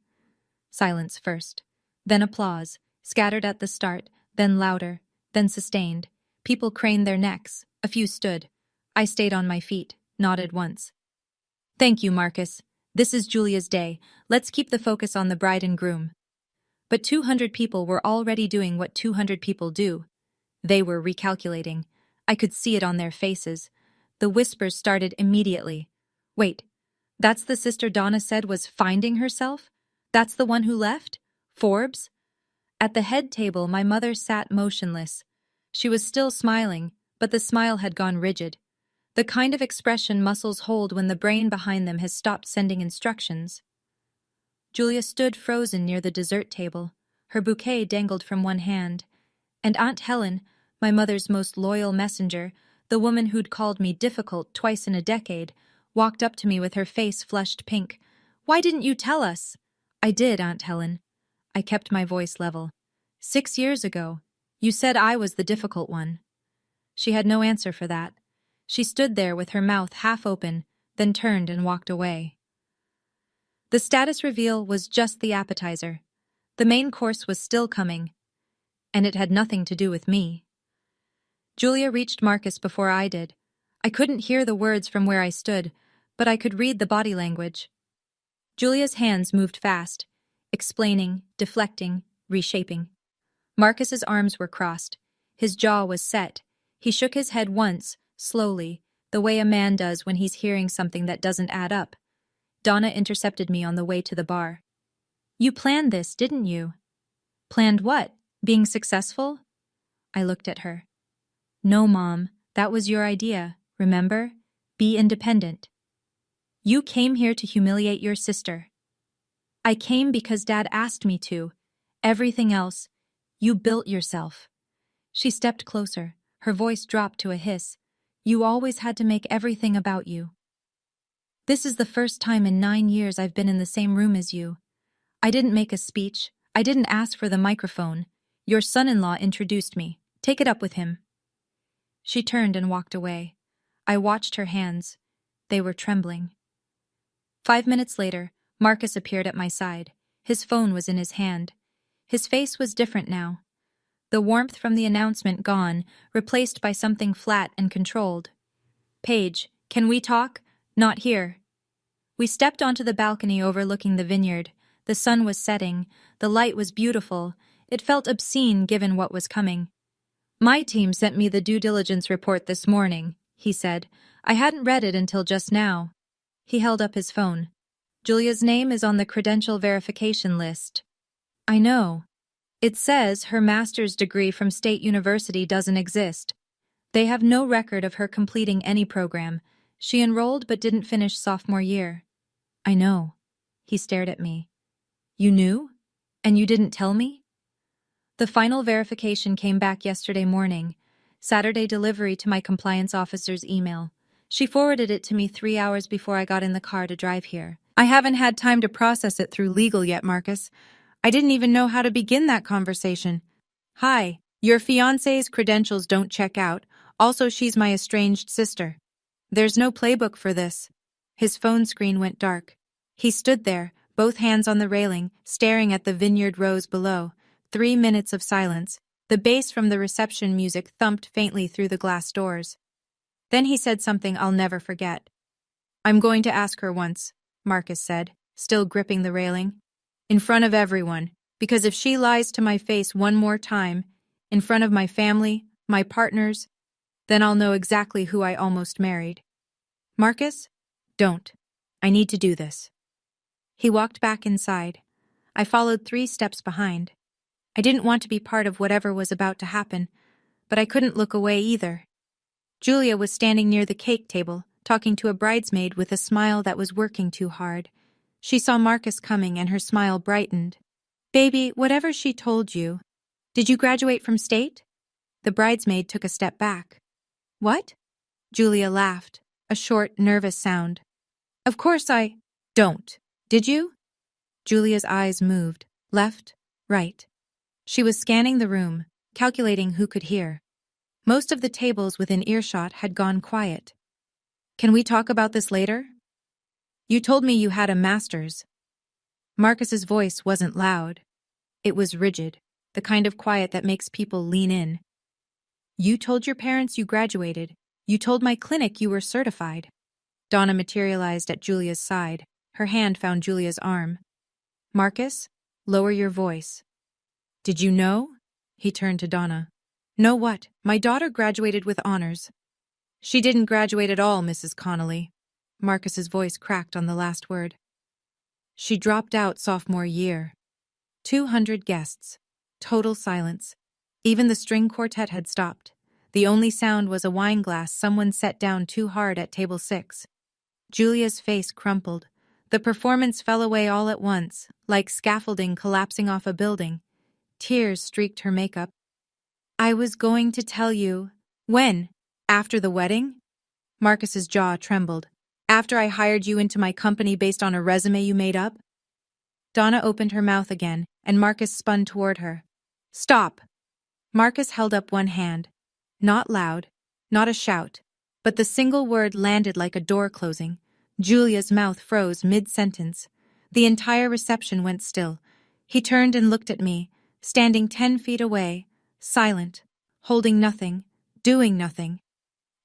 Silence first, then applause, scattered at the start, then louder. Then sustained. People craned their necks. A few stood. I stayed on my feet, nodded once. Thank you, Marcus. This is Julia's day. Let's keep the focus on the bride and groom. But 200 people were already doing what 200 people do. They were recalculating. I could see it on their faces. The whispers started immediately. Wait, that's the sister Donna said was finding herself? That's the one who left? Forbes? At the head table, my mother sat motionless. She was still smiling, but the smile had gone rigid. The kind of expression muscles hold when the brain behind them has stopped sending instructions. Julia stood frozen near the dessert table. Her bouquet dangled from one hand. And Aunt Helen, my mother's most loyal messenger, the woman who'd called me difficult twice in a decade, walked up to me with her face flushed pink. Why didn't you tell us? I did, Aunt Helen. I kept my voice level. 6 years ago, you said I was the difficult one. She had no answer for that. She stood there with her mouth half open, then turned and walked away. The status reveal was just the appetizer. The main course was still coming, and it had nothing to do with me. Julia reached Marcus before I did. I couldn't hear the words from where I stood, but I could read the body language. Julia's hands moved fast, explaining, deflecting, reshaping. Marcus's arms were crossed. His jaw was set. He shook his head once, slowly, the way a man does when he's hearing something that doesn't add up. Donna intercepted me on the way to the bar. You planned this, didn't you? Planned what? Being successful? I looked at her. No, Mom, that was your idea, remember? Be independent. You came here to humiliate your sister. I came because Dad asked me to. Everything else, you built yourself. She stepped closer. Her voice dropped to a hiss. You always had to make everything about you. This is the first time in 9 years I've been in the same room as you. I didn't make a speech. I didn't ask for the microphone. Your son-in-law introduced me. Take it up with him. She turned and walked away. I watched her hands. They were trembling. 5 minutes later, Marcus appeared at my side. His phone was in his hand. His face was different now. The warmth from the announcement gone, replaced by something flat and controlled. Paige, can we talk? Not here. We stepped onto the balcony overlooking the vineyard. The sun was setting. The light was beautiful. It felt obscene given what was coming. My team sent me the due diligence report this morning, he said. I hadn't read it until just now. He held up his phone. Julia's name is on the credential verification list. I know. It says her master's degree from State University doesn't exist. They have no record of her completing any program. She enrolled but didn't finish sophomore year. I know. He stared at me. You knew? And you didn't tell me? The final verification came back yesterday morning. Saturday delivery to my compliance officer's email. She forwarded it to me 3 hours before I got in the car to drive here. I haven't had time to process it through legal yet, Marcus. I didn't even know how to begin that conversation. Hi, your fiancé's credentials don't check out. Also, she's my estranged sister. There's no playbook for this. His phone screen went dark. He stood there, both hands on the railing, staring at the vineyard rows below. 3 minutes of silence. The bass from the reception music thumped faintly through the glass doors. Then he said something I'll never forget. I'm going to ask her once, Marcus said, still gripping the railing. In front of everyone, because if she lies to my face one more time, in front of my family, my partners, then I'll know exactly who I almost married. Marcus, don't. I need to do this. He walked back inside. I followed 3 steps behind. I didn't want to be part of whatever was about to happen, but I couldn't look away either. Julia was standing near the cake table, talking to a bridesmaid with a smile that was working too hard. She saw Marcus coming and her smile brightened. Baby, whatever she told you, did you graduate from State? The bridesmaid took a step back. What? Julia laughed, a short, nervous sound. Of course I don't. Did you? Julia's eyes moved, left, right. She was scanning the room, calculating who could hear. Most of the tables within earshot had gone quiet. Can we talk about this later? You told me you had a master's. Marcus's voice wasn't loud. It was rigid, the kind of quiet that makes people lean in. You told your parents you graduated. You told my clinic you were certified. Donna materialized at Julia's side. Her hand found Julia's arm. Marcus, lower your voice. Did you know? He turned to Donna. Know what? My daughter graduated with honors. She didn't graduate at all, Mrs. Connelly. Marcus's voice cracked on the last word. She dropped out sophomore year. 200 guests. Total silence. Even the string quartet had stopped. The only sound was a wine glass someone set down too hard at table 6. Julia's face crumpled. The performance fell away all at once, like scaffolding collapsing off a building. Tears streaked her makeup. I was going to tell you. When? After the wedding? Marcus's jaw trembled. After I hired you into my company based on a resume you made up? Donna opened her mouth again, and Marcus spun toward her. Stop! Marcus held up one hand. Not loud, not a shout, but the single word landed like a door closing. Julia's mouth froze mid-sentence. The entire reception went still. He turned and looked at me, standing 10 feet away, silent, holding nothing, doing nothing.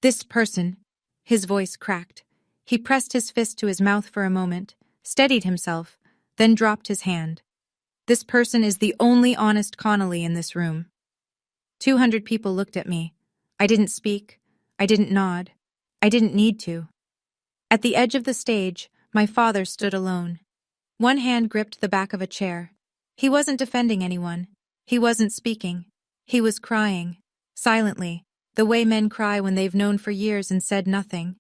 This person, his voice cracked. He pressed his fist to his mouth for a moment, steadied himself, then dropped his hand. This person is the only honest Connelly in this room. 200 people looked at me. I didn't speak. I didn't nod. I didn't need to. At the edge of the stage, my father stood alone. One hand gripped the back of a chair. He wasn't defending anyone. He wasn't speaking. He was crying. Silently, the way men cry when they've known for years and said nothing.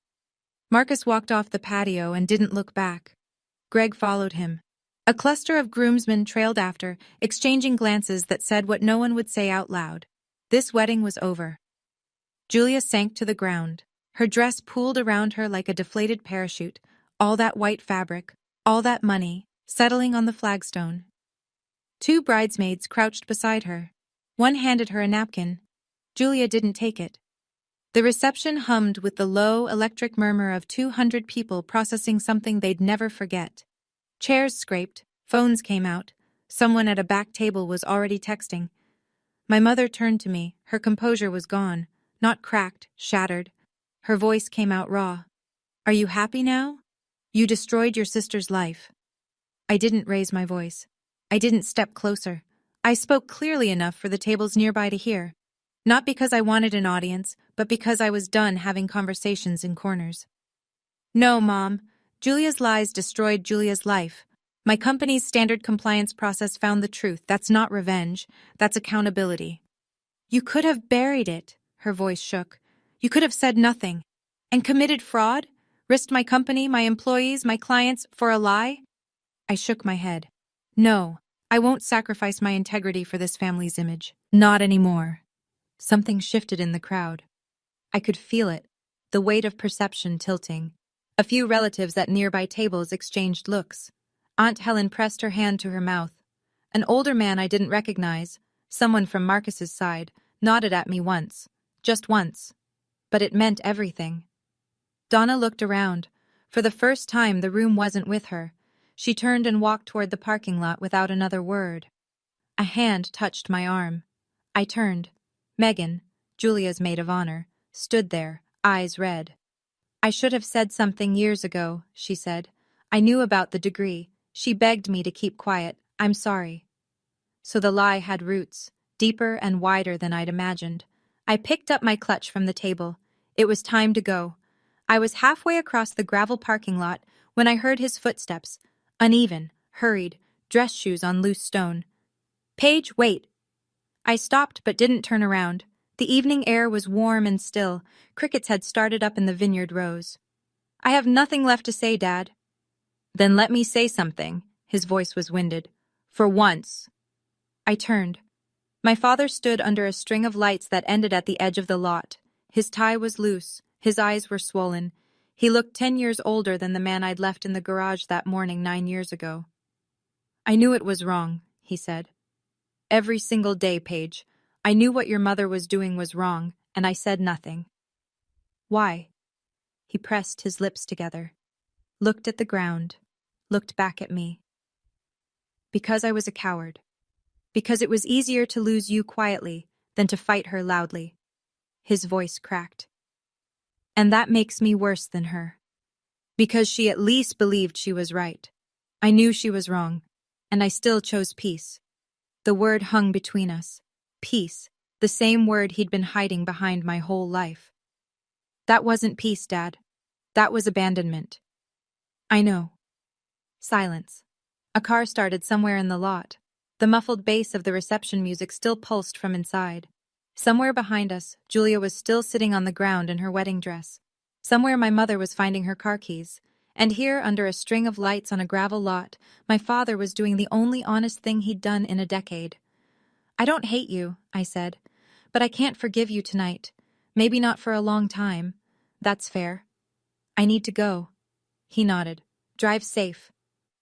Marcus walked off the patio and didn't look back. Greg followed him. A cluster of groomsmen trailed after, exchanging glances that said what no one would say out loud. This wedding was over. Julia sank to the ground. Her dress pooled around her like a deflated parachute, all that white fabric, all that money, settling on the flagstone. Two bridesmaids crouched beside her. One handed her a napkin. Julia didn't take it. The reception hummed with the low, electric murmur of 200 people processing something they'd never forget. Chairs scraped, phones came out. Someone at a back table was already texting. My mother turned to me. Her composure was gone, not cracked, shattered. Her voice came out raw. Are you happy now? You destroyed your sister's life. I didn't raise my voice. I didn't step closer. I spoke clearly enough for the tables nearby to hear. Not because I wanted an audience, but because I was done having conversations in corners. No, Mom. Julia's lies destroyed Julia's life. My company's standard compliance process found the truth. That's not revenge. That's accountability. You could have buried it, her voice shook. You could have said nothing. And committed fraud? Risked my company, my employees, my clients for a lie? I shook my head. No, I won't sacrifice my integrity for this family's image. Not anymore. Something shifted in the crowd. I could feel it, the weight of perception tilting. A few relatives at nearby tables exchanged looks. Aunt Helen pressed her hand to her mouth. An older man I didn't recognize, someone from Marcus's side, nodded at me once. Just once. But it meant everything. Donna looked around. For the first time, the room wasn't with her. She turned and walked toward the parking lot without another word. A hand touched my arm. I turned. Megan, Julia's maid of honor, stood there, eyes red. I should have said something years ago, she said. I knew about the degree. She begged me to keep quiet. I'm sorry. So the lie had roots, deeper and wider than I'd imagined. I picked up my clutch from the table. It was time to go. I was halfway across the gravel parking lot when I heard his footsteps, uneven, hurried, dress shoes on loose stone. Paige, wait. I stopped but didn't turn around. The evening air was warm and still. Crickets had started up in the vineyard rows. I have nothing left to say, Dad. Then let me say something. His voice was winded. For once. I turned. My father stood under a string of lights that ended at the edge of the lot. His tie was loose. His eyes were swollen. He looked 10 years older than the man I'd left in the garage that morning 9 years ago. I knew it was wrong, he said. Every single day, Paige. I knew what your mother was doing was wrong, and I said nothing. Why? He pressed his lips together, looked at the ground, looked back at me. Because I was a coward. Because it was easier to lose you quietly than to fight her loudly. His voice cracked. And that makes me worse than her. Because she at least believed she was right. I knew she was wrong, and I still chose peace. The word hung between us. Peace, the same word he'd been hiding behind my whole life. That wasn't peace, Dad. That was abandonment. I know. Silence. A car started somewhere in the lot. The muffled bass of the reception music still pulsed from inside. Somewhere behind us, Julia was still sitting on the ground in her wedding dress. Somewhere my mother was finding her car keys. And here, under a string of lights on a gravel lot, my father was doing the only honest thing he'd done in a decade. I don't hate you, I said, but I can't forgive you tonight. Maybe not for a long time. That's fair. I need to go. He nodded. Drive safe.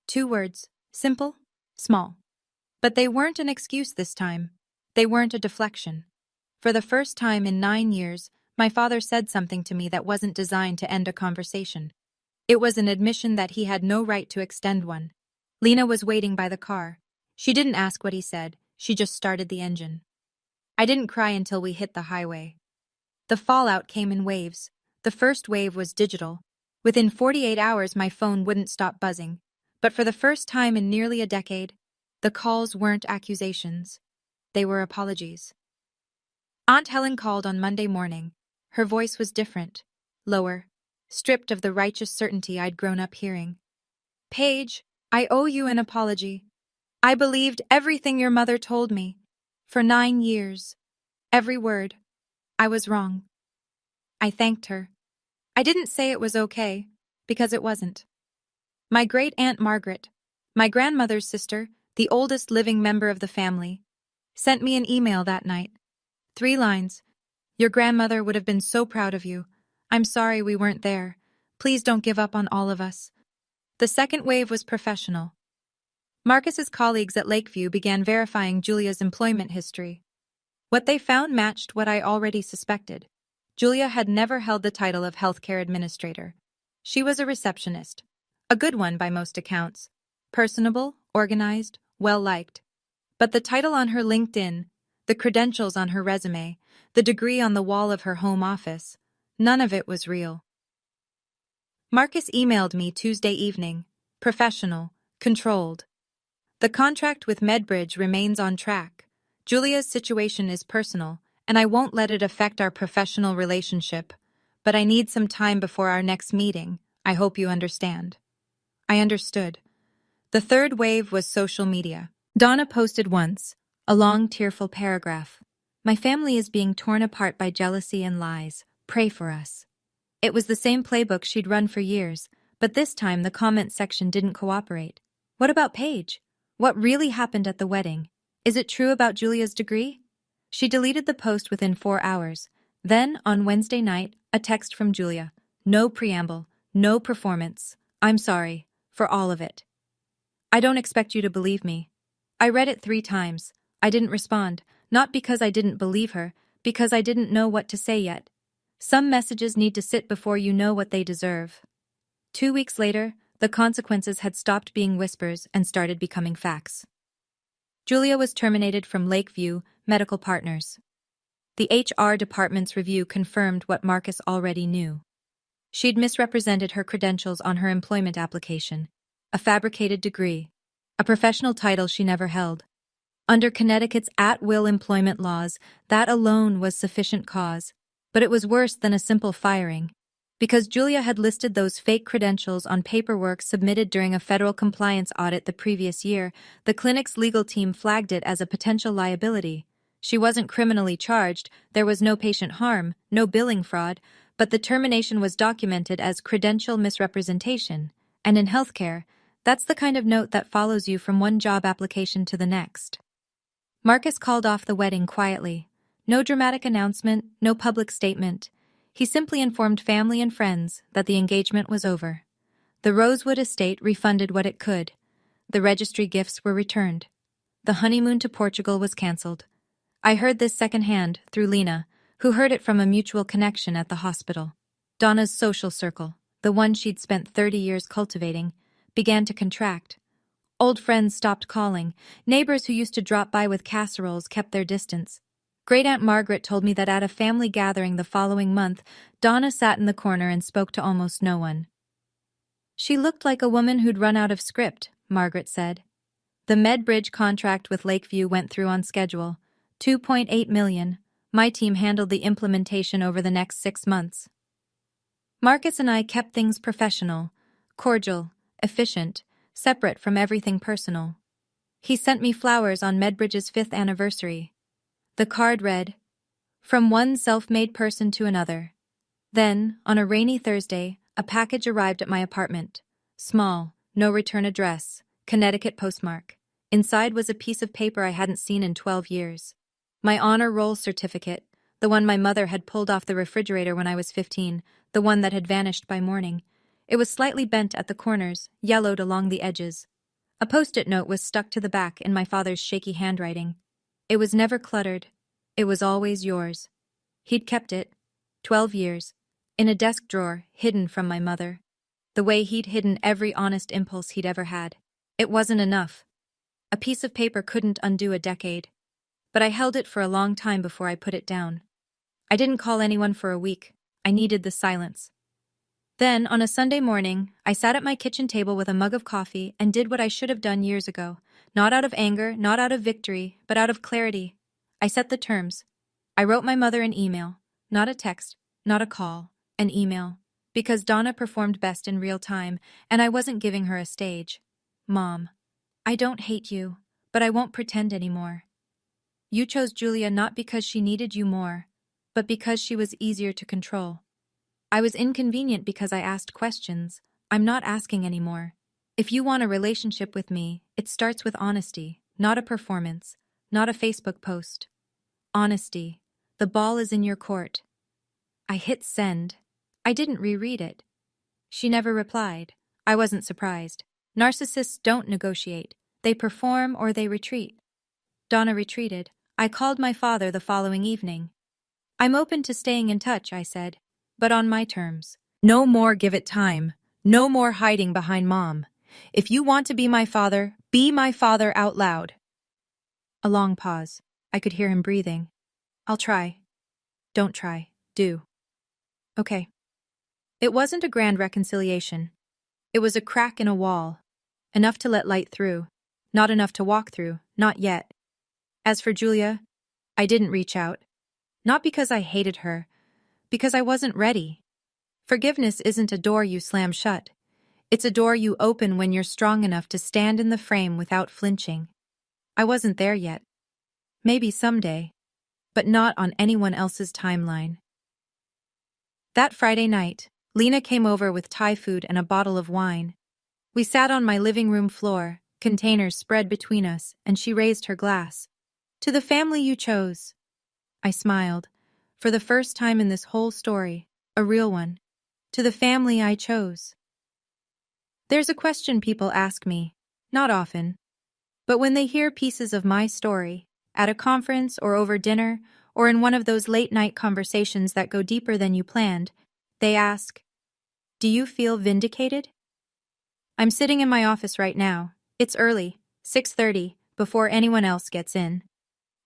2 words. Simple, small. But they weren't an excuse this time. They weren't a deflection. For the first time in 9 years, my father said something to me that wasn't designed to end a conversation. It was an admission that he had no right to extend one. Lena was waiting by the car. She didn't ask what he said. She just started the engine. I didn't cry until we hit the highway. The fallout came in waves. The first wave was digital. Within 48 hours, my phone wouldn't stop buzzing. But for the first time in nearly a decade, The calls weren't accusations. They were apologies. Aunt Helen called on Monday morning. Her voice was different, lower, stripped of the righteous certainty I'd grown up hearing. Paige, I owe you an apology. I believed everything your mother told me. For 9 years. Every word. I was wrong. I thanked her. I didn't say it was okay, because it wasn't. My great-aunt Margaret, my grandmother's sister, the oldest living member of the family, sent me an email that night. 3 lines. Your grandmother would have been so proud of you. I'm sorry we weren't there. Please don't give up on all of us. The second wave was professional. Marcus's colleagues at Lakeview began verifying Julia's employment history. What they found matched what I already suspected. Julia had never held the title of healthcare administrator. She was a receptionist. A good one by most accounts. Personable, organized, well-liked. But the title on her LinkedIn, the credentials on her resume, the degree on the wall of her home office, none of it was real. Marcus emailed me Tuesday evening. Professional, controlled. The contract with Medbridge remains on track. Julia's situation is personal, and I won't let it affect our professional relationship. But I need some time before our next meeting. I hope you understand. I understood. The third wave was social media. Donna posted once, a long, tearful paragraph. My family is being torn apart by jealousy and lies. Pray for us. It was the same playbook she'd run for years, but this time the comment section didn't cooperate. What about Paige? What really happened at the wedding? Is it true about Julia's degree? She deleted the post within 4 hours. Then, on Wednesday night, a text from Julia. No preamble, no performance. I'm sorry, for all of it. I don't expect you to believe me. I read it 3 times. I didn't respond, not because I didn't believe her, because I didn't know what to say yet. Some messages need to sit before you know what they deserve. 2 weeks later, the consequences had stopped being whispers and started becoming facts. Julia was terminated from Lakeview Medical Partners. The HR department's review confirmed what Marcus already knew. She'd misrepresented her credentials on her employment application, a fabricated degree, a professional title she never held. Under Connecticut's at-will employment laws, that alone was sufficient cause, but it was worse than a simple firing. Because Julia had listed those fake credentials on paperwork submitted during a federal compliance audit the previous year, the clinic's legal team flagged it as a potential liability. She wasn't criminally charged, there was no patient harm, no billing fraud, but the termination was documented as credential misrepresentation. And in healthcare, that's the kind of note that follows you from one job application to the next. Marcus called off the wedding quietly. No dramatic announcement, no public statement. He simply informed family and friends that the engagement was over. The Rosewood estate refunded what it could. The registry gifts were returned. The honeymoon to Portugal was cancelled. I heard this secondhand through Lena, who heard it from a mutual connection at the hospital. Donna's social circle, the one she'd spent 30 years cultivating, began to contract. Old friends stopped calling. Neighbors who used to drop by with casseroles kept their distance. Great-Aunt Margaret told me that at a family gathering the following month, Donna sat in the corner and spoke to almost no one. She looked like a woman who'd run out of script, Margaret said. The Medbridge contract with Lakeview went through on schedule. $2.8 million. My team handled the implementation over the next 6 months. Marcus and I kept things professional, cordial, efficient, separate from everything personal. He sent me flowers on Medbridge's 5th anniversary. The card read, "From one self-made person to another." Then, on a rainy Thursday, a package arrived at my apartment. Small, no return address, Connecticut postmark. Inside was a piece of paper I hadn't seen in 12 years. My honor roll certificate, the one my mother had pulled off the refrigerator when I was 15, the one that had vanished by morning. It was slightly bent at the corners, yellowed along the edges. A post-it note was stuck to the back in my father's shaky handwriting. It was never cluttered. It was always yours. He'd kept it, 12 years, in a desk drawer, hidden from my mother. The way he'd hidden every honest impulse he'd ever had. It wasn't enough. A piece of paper couldn't undo a decade. But I held it for a long time before I put it down. I didn't call anyone for a week. I needed the silence. Then, on a Sunday morning, I sat at my kitchen table with a mug of coffee and did what I should have done years ago. Not out of anger, not out of victory, but out of clarity. I set the terms. I wrote my mother an email, not a text, not a call, an email, because Donna performed best in real time, and I wasn't giving her a stage. Mom, I don't hate you, but I won't pretend anymore. You chose Julia not because she needed you more, but because she was easier to control. I was inconvenient because I asked questions. I'm not asking anymore. If you want a relationship with me, it starts with honesty, not a performance, not a Facebook post. Honesty. The ball is in your court. I hit send. I didn't reread it. She never replied. I wasn't surprised. Narcissists don't negotiate. They perform or they retreat. Donna retreated. I called my father the following evening. I'm open to staying in touch, I said, but on my terms. No more give it time. No more hiding behind Mom. If you want to be my father out loud. A long pause. I could hear him breathing. I'll try. Don't try. Do. Okay. It wasn't a grand reconciliation. It was a crack in a wall. Enough to let light through. Not enough to walk through. Not yet. As for Julia, I didn't reach out. Not because I hated her. Because I wasn't ready. Forgiveness isn't a door you slam shut. It's a door you open when you're strong enough to stand in the frame without flinching. I wasn't there yet. Maybe someday. But not on anyone else's timeline. That Friday night, Lena came over with Thai food and a bottle of wine. We sat on my living room floor, containers spread between us, and she raised her glass. To the family you chose. I smiled. For the first time in this whole story, a real one. To the family I chose. There's a question people ask me, not often. But when they hear pieces of my story, at a conference or over dinner, or in one of those late-night conversations that go deeper than you planned, they ask, do you feel vindicated? I'm sitting in my office right now. It's early, 6:30, before anyone else gets in.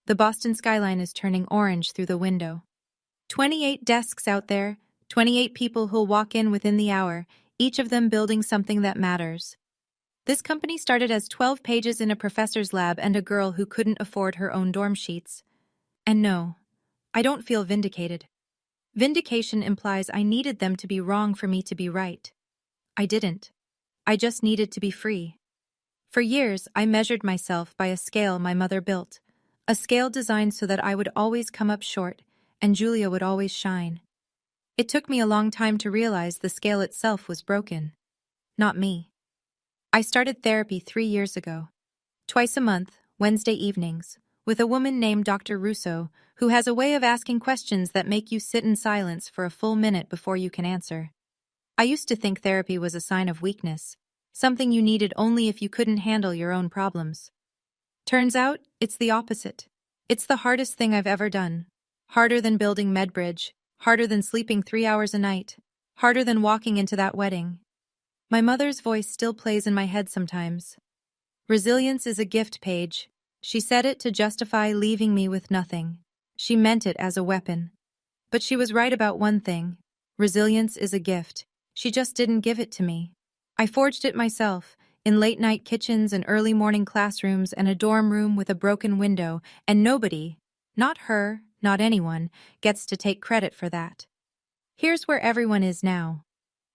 The Boston skyline is turning orange through the window. 28 desks out there, 28 people who'll walk in within the hour, each of them building something that matters. This company started as 12 pages in a professor's lab and a girl who couldn't afford her own dorm sheets. And no, I don't feel vindicated. Vindication implies I needed them to be wrong for me to be right. I didn't. I just needed to be free. For years, I measured myself by a scale my mother built, a scale designed so that I would always come up short and Julia would always shine. It took me a long time to realize the scale itself was broken. Not me. I started therapy 3 years ago. Twice a month, Wednesday evenings, with a woman named Dr. Russo, who has a way of asking questions that make you sit in silence for a full minute before you can answer. I used to think therapy was a sign of weakness, something you needed only if you couldn't handle your own problems. Turns out, it's the opposite. It's the hardest thing I've ever done. Harder than building MedBridge, harder than sleeping 3 hours a night, harder than walking into that wedding. My mother's voice still plays in my head sometimes. Resilience is a gift, Paige. She said it to justify leaving me with nothing. She meant it as a weapon. But she was right about one thing. Resilience is a gift. She just didn't give it to me. I forged it myself, in late-night kitchens and early-morning classrooms and a dorm room with a broken window, and nobody, not her, not anyone, gets to take credit for that. Here's where everyone is now.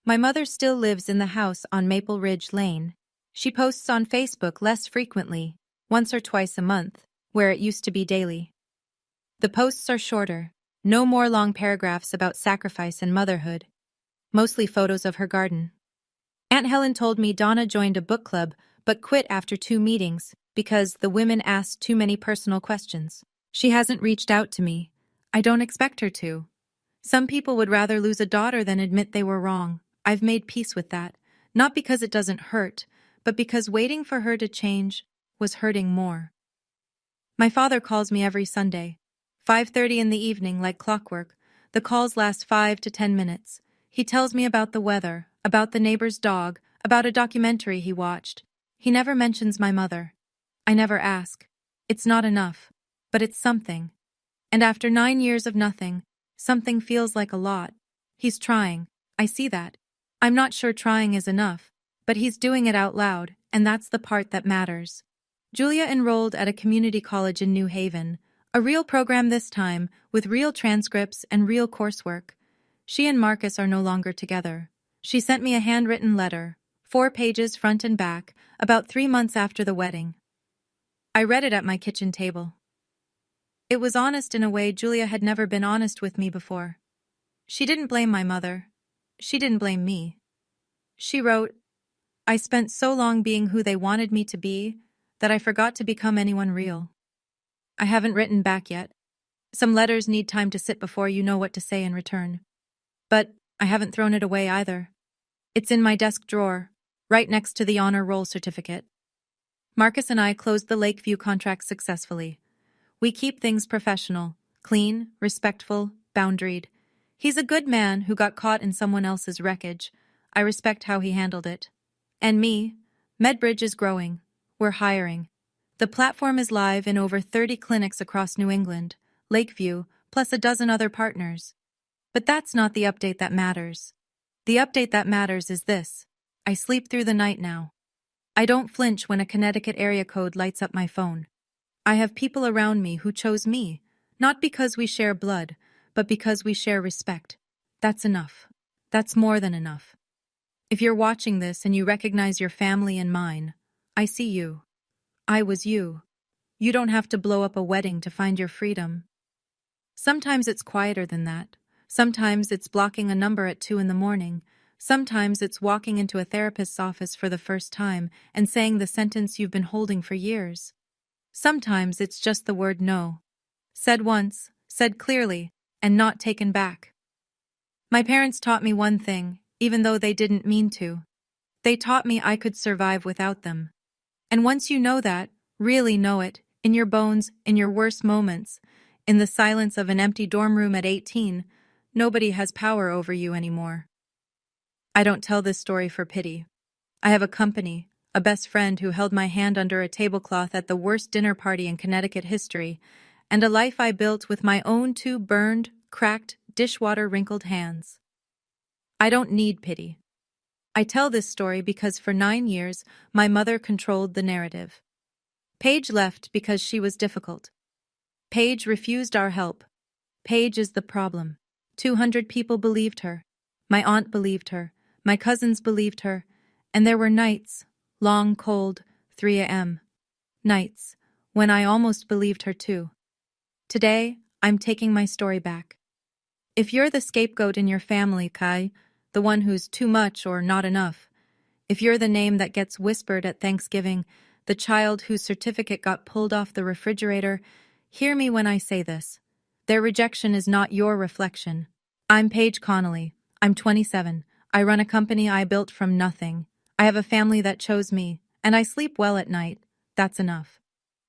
My mother still lives in the house on Maple Ridge Lane. She posts on Facebook less frequently, once or twice a month, where it used to be daily. The posts are shorter, no more long paragraphs about sacrifice and motherhood, mostly photos of her garden. Aunt Helen told me Donna joined a book club but quit after 2 meetings because the women asked too many personal questions. She hasn't reached out to me. I don't expect her to. Some people would rather lose a daughter than admit they were wrong. I've made peace with that, not because it doesn't hurt, but because waiting for her to change was hurting more. My father calls me every Sunday, 5:30 in the evening like clockwork. The calls last 5 to 10 minutes. He tells me about the weather, about the neighbor's dog, about a documentary he watched. He never mentions my mother. I never ask. It's not enough, but it's something. And after 9 years of nothing, something feels like a lot. He's trying. I see that. I'm not sure trying is enough, but he's doing it out loud, and that's the part that matters. Julia enrolled at a community college in New Haven, a real program this time, with real transcripts and real coursework. She and Marcus are no longer together. She sent me a handwritten letter, 4 pages front and back, about 3 months after the wedding. I read it at my kitchen table. It was honest in a way Julia had never been honest with me before. She didn't blame my mother. She didn't blame me. She wrote, "I spent so long being who they wanted me to be that I forgot to become anyone real." I haven't written back yet. Some letters need time to sit before you know what to say in return. But I haven't thrown it away either. It's in my desk drawer, right next to the honor roll certificate. Marcus and I closed the Lakeview contract successfully. We keep things professional, clean, respectful, boundaried. He's a good man who got caught in someone else's wreckage. I respect how he handled it. And me, MedBridge is growing. We're hiring. The platform is live in over 30 clinics across New England, Lakeview, plus a dozen other partners. But that's not the update that matters. The update that matters is this: I sleep through the night now. I don't flinch when a Connecticut area code lights up my phone. I have people around me who chose me, not because we share blood, but because we share respect. That's enough. That's more than enough. If you're watching this and you recognize your family and mine, I see you. I was you. You don't have to blow up a wedding to find your freedom. Sometimes it's quieter than that. Sometimes it's blocking a number at 2 in the morning. Sometimes it's walking into a therapist's office for the first time and saying the sentence you've been holding for years. Sometimes it's just the word no. Said once, said clearly, and not taken back. My parents taught me one thing, even though they didn't mean to. They taught me I could survive without them. And once you know that, really know it, in your bones, in your worst moments, in the silence of an empty dorm room at 18, nobody has power over you anymore. I don't tell this story for pity. I have a company, a best friend who held my hand under a tablecloth at the worst dinner party in Connecticut history, and a life I built with my own 2 burned, cracked, dishwater-wrinkled hands. I don't need pity. I tell this story because for 9 years, my mother controlled the narrative. Paige left because she was difficult. Paige refused our help. Paige is the problem. 200 people believed her. My aunt believed her. My cousins believed her. And there were nights, long, cold, 3 a.m. nights, when I almost believed her too. Today, I'm taking my story back. If you're the scapegoat in your family, Kai, the one who's too much or not enough, if you're the name that gets whispered at Thanksgiving, the child whose certificate got pulled off the refrigerator, hear me when I say this. Their rejection is not your reflection. I'm Paige Connelly. I'm 27. I run a company I built from nothing. I have a family that chose me, and I sleep well at night. That's enough.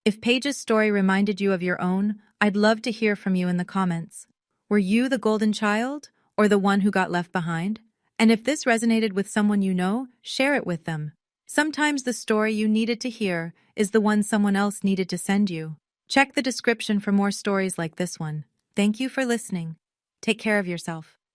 If Paige's story reminded you of your own, I'd love to hear from you in the comments. Were you the golden child, or the one who got left behind? And if this resonated with someone you know, share it with them. Sometimes the story you needed to hear is the one someone else needed to send you. Check the description for more stories like this one. Thank you for listening. Take care of yourself.